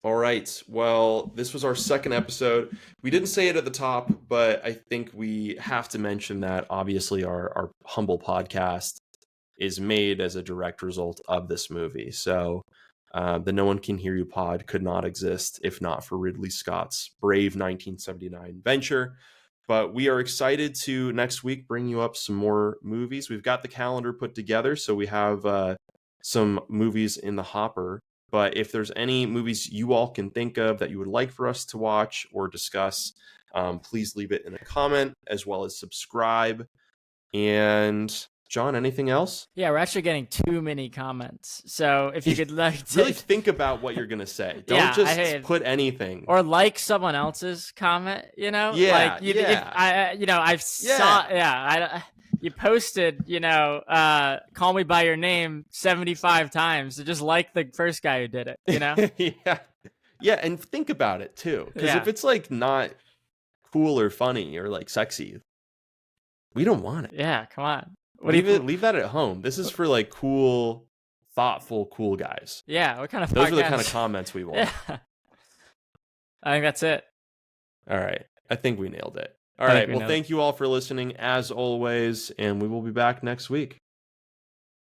Speaker 1: All right. Well, this was our second episode. We didn't say it at the top, but I think we have to mention that obviously our humble podcast is made as a direct result of this movie. So the No One Can Hear You pod could not exist if not for Ridley Scott's brave 1979 venture. But we are excited to next week bring you up some more movies. We've got the calendar put together, so we have some movies in the hopper. But if there's any movies you all can think of that you would like for us to watch or discuss, please leave it in a comment, as well as subscribe. And John, anything else?
Speaker 2: Yeah, we're actually getting too many comments. So if you could
Speaker 1: really think about what you're gonna say. Don't just put anything.
Speaker 2: Or like someone else's comment,
Speaker 1: Yeah.
Speaker 2: Like you posted, call me by your name 75 times. So just like the first guy who did it,
Speaker 1: Yeah, and think about it too. Because if it's like not cool or funny or like sexy, we don't want it.
Speaker 2: Yeah, come on.
Speaker 1: Leave that at home. This is for like cool, thoughtful, cool guys.
Speaker 2: Yeah, what kind of
Speaker 1: those are the kind of comments we want.
Speaker 2: Yeah. I think that's it.
Speaker 1: All right. I think we nailed it. All right. Well, thank you all for listening as always, and we will be back next week.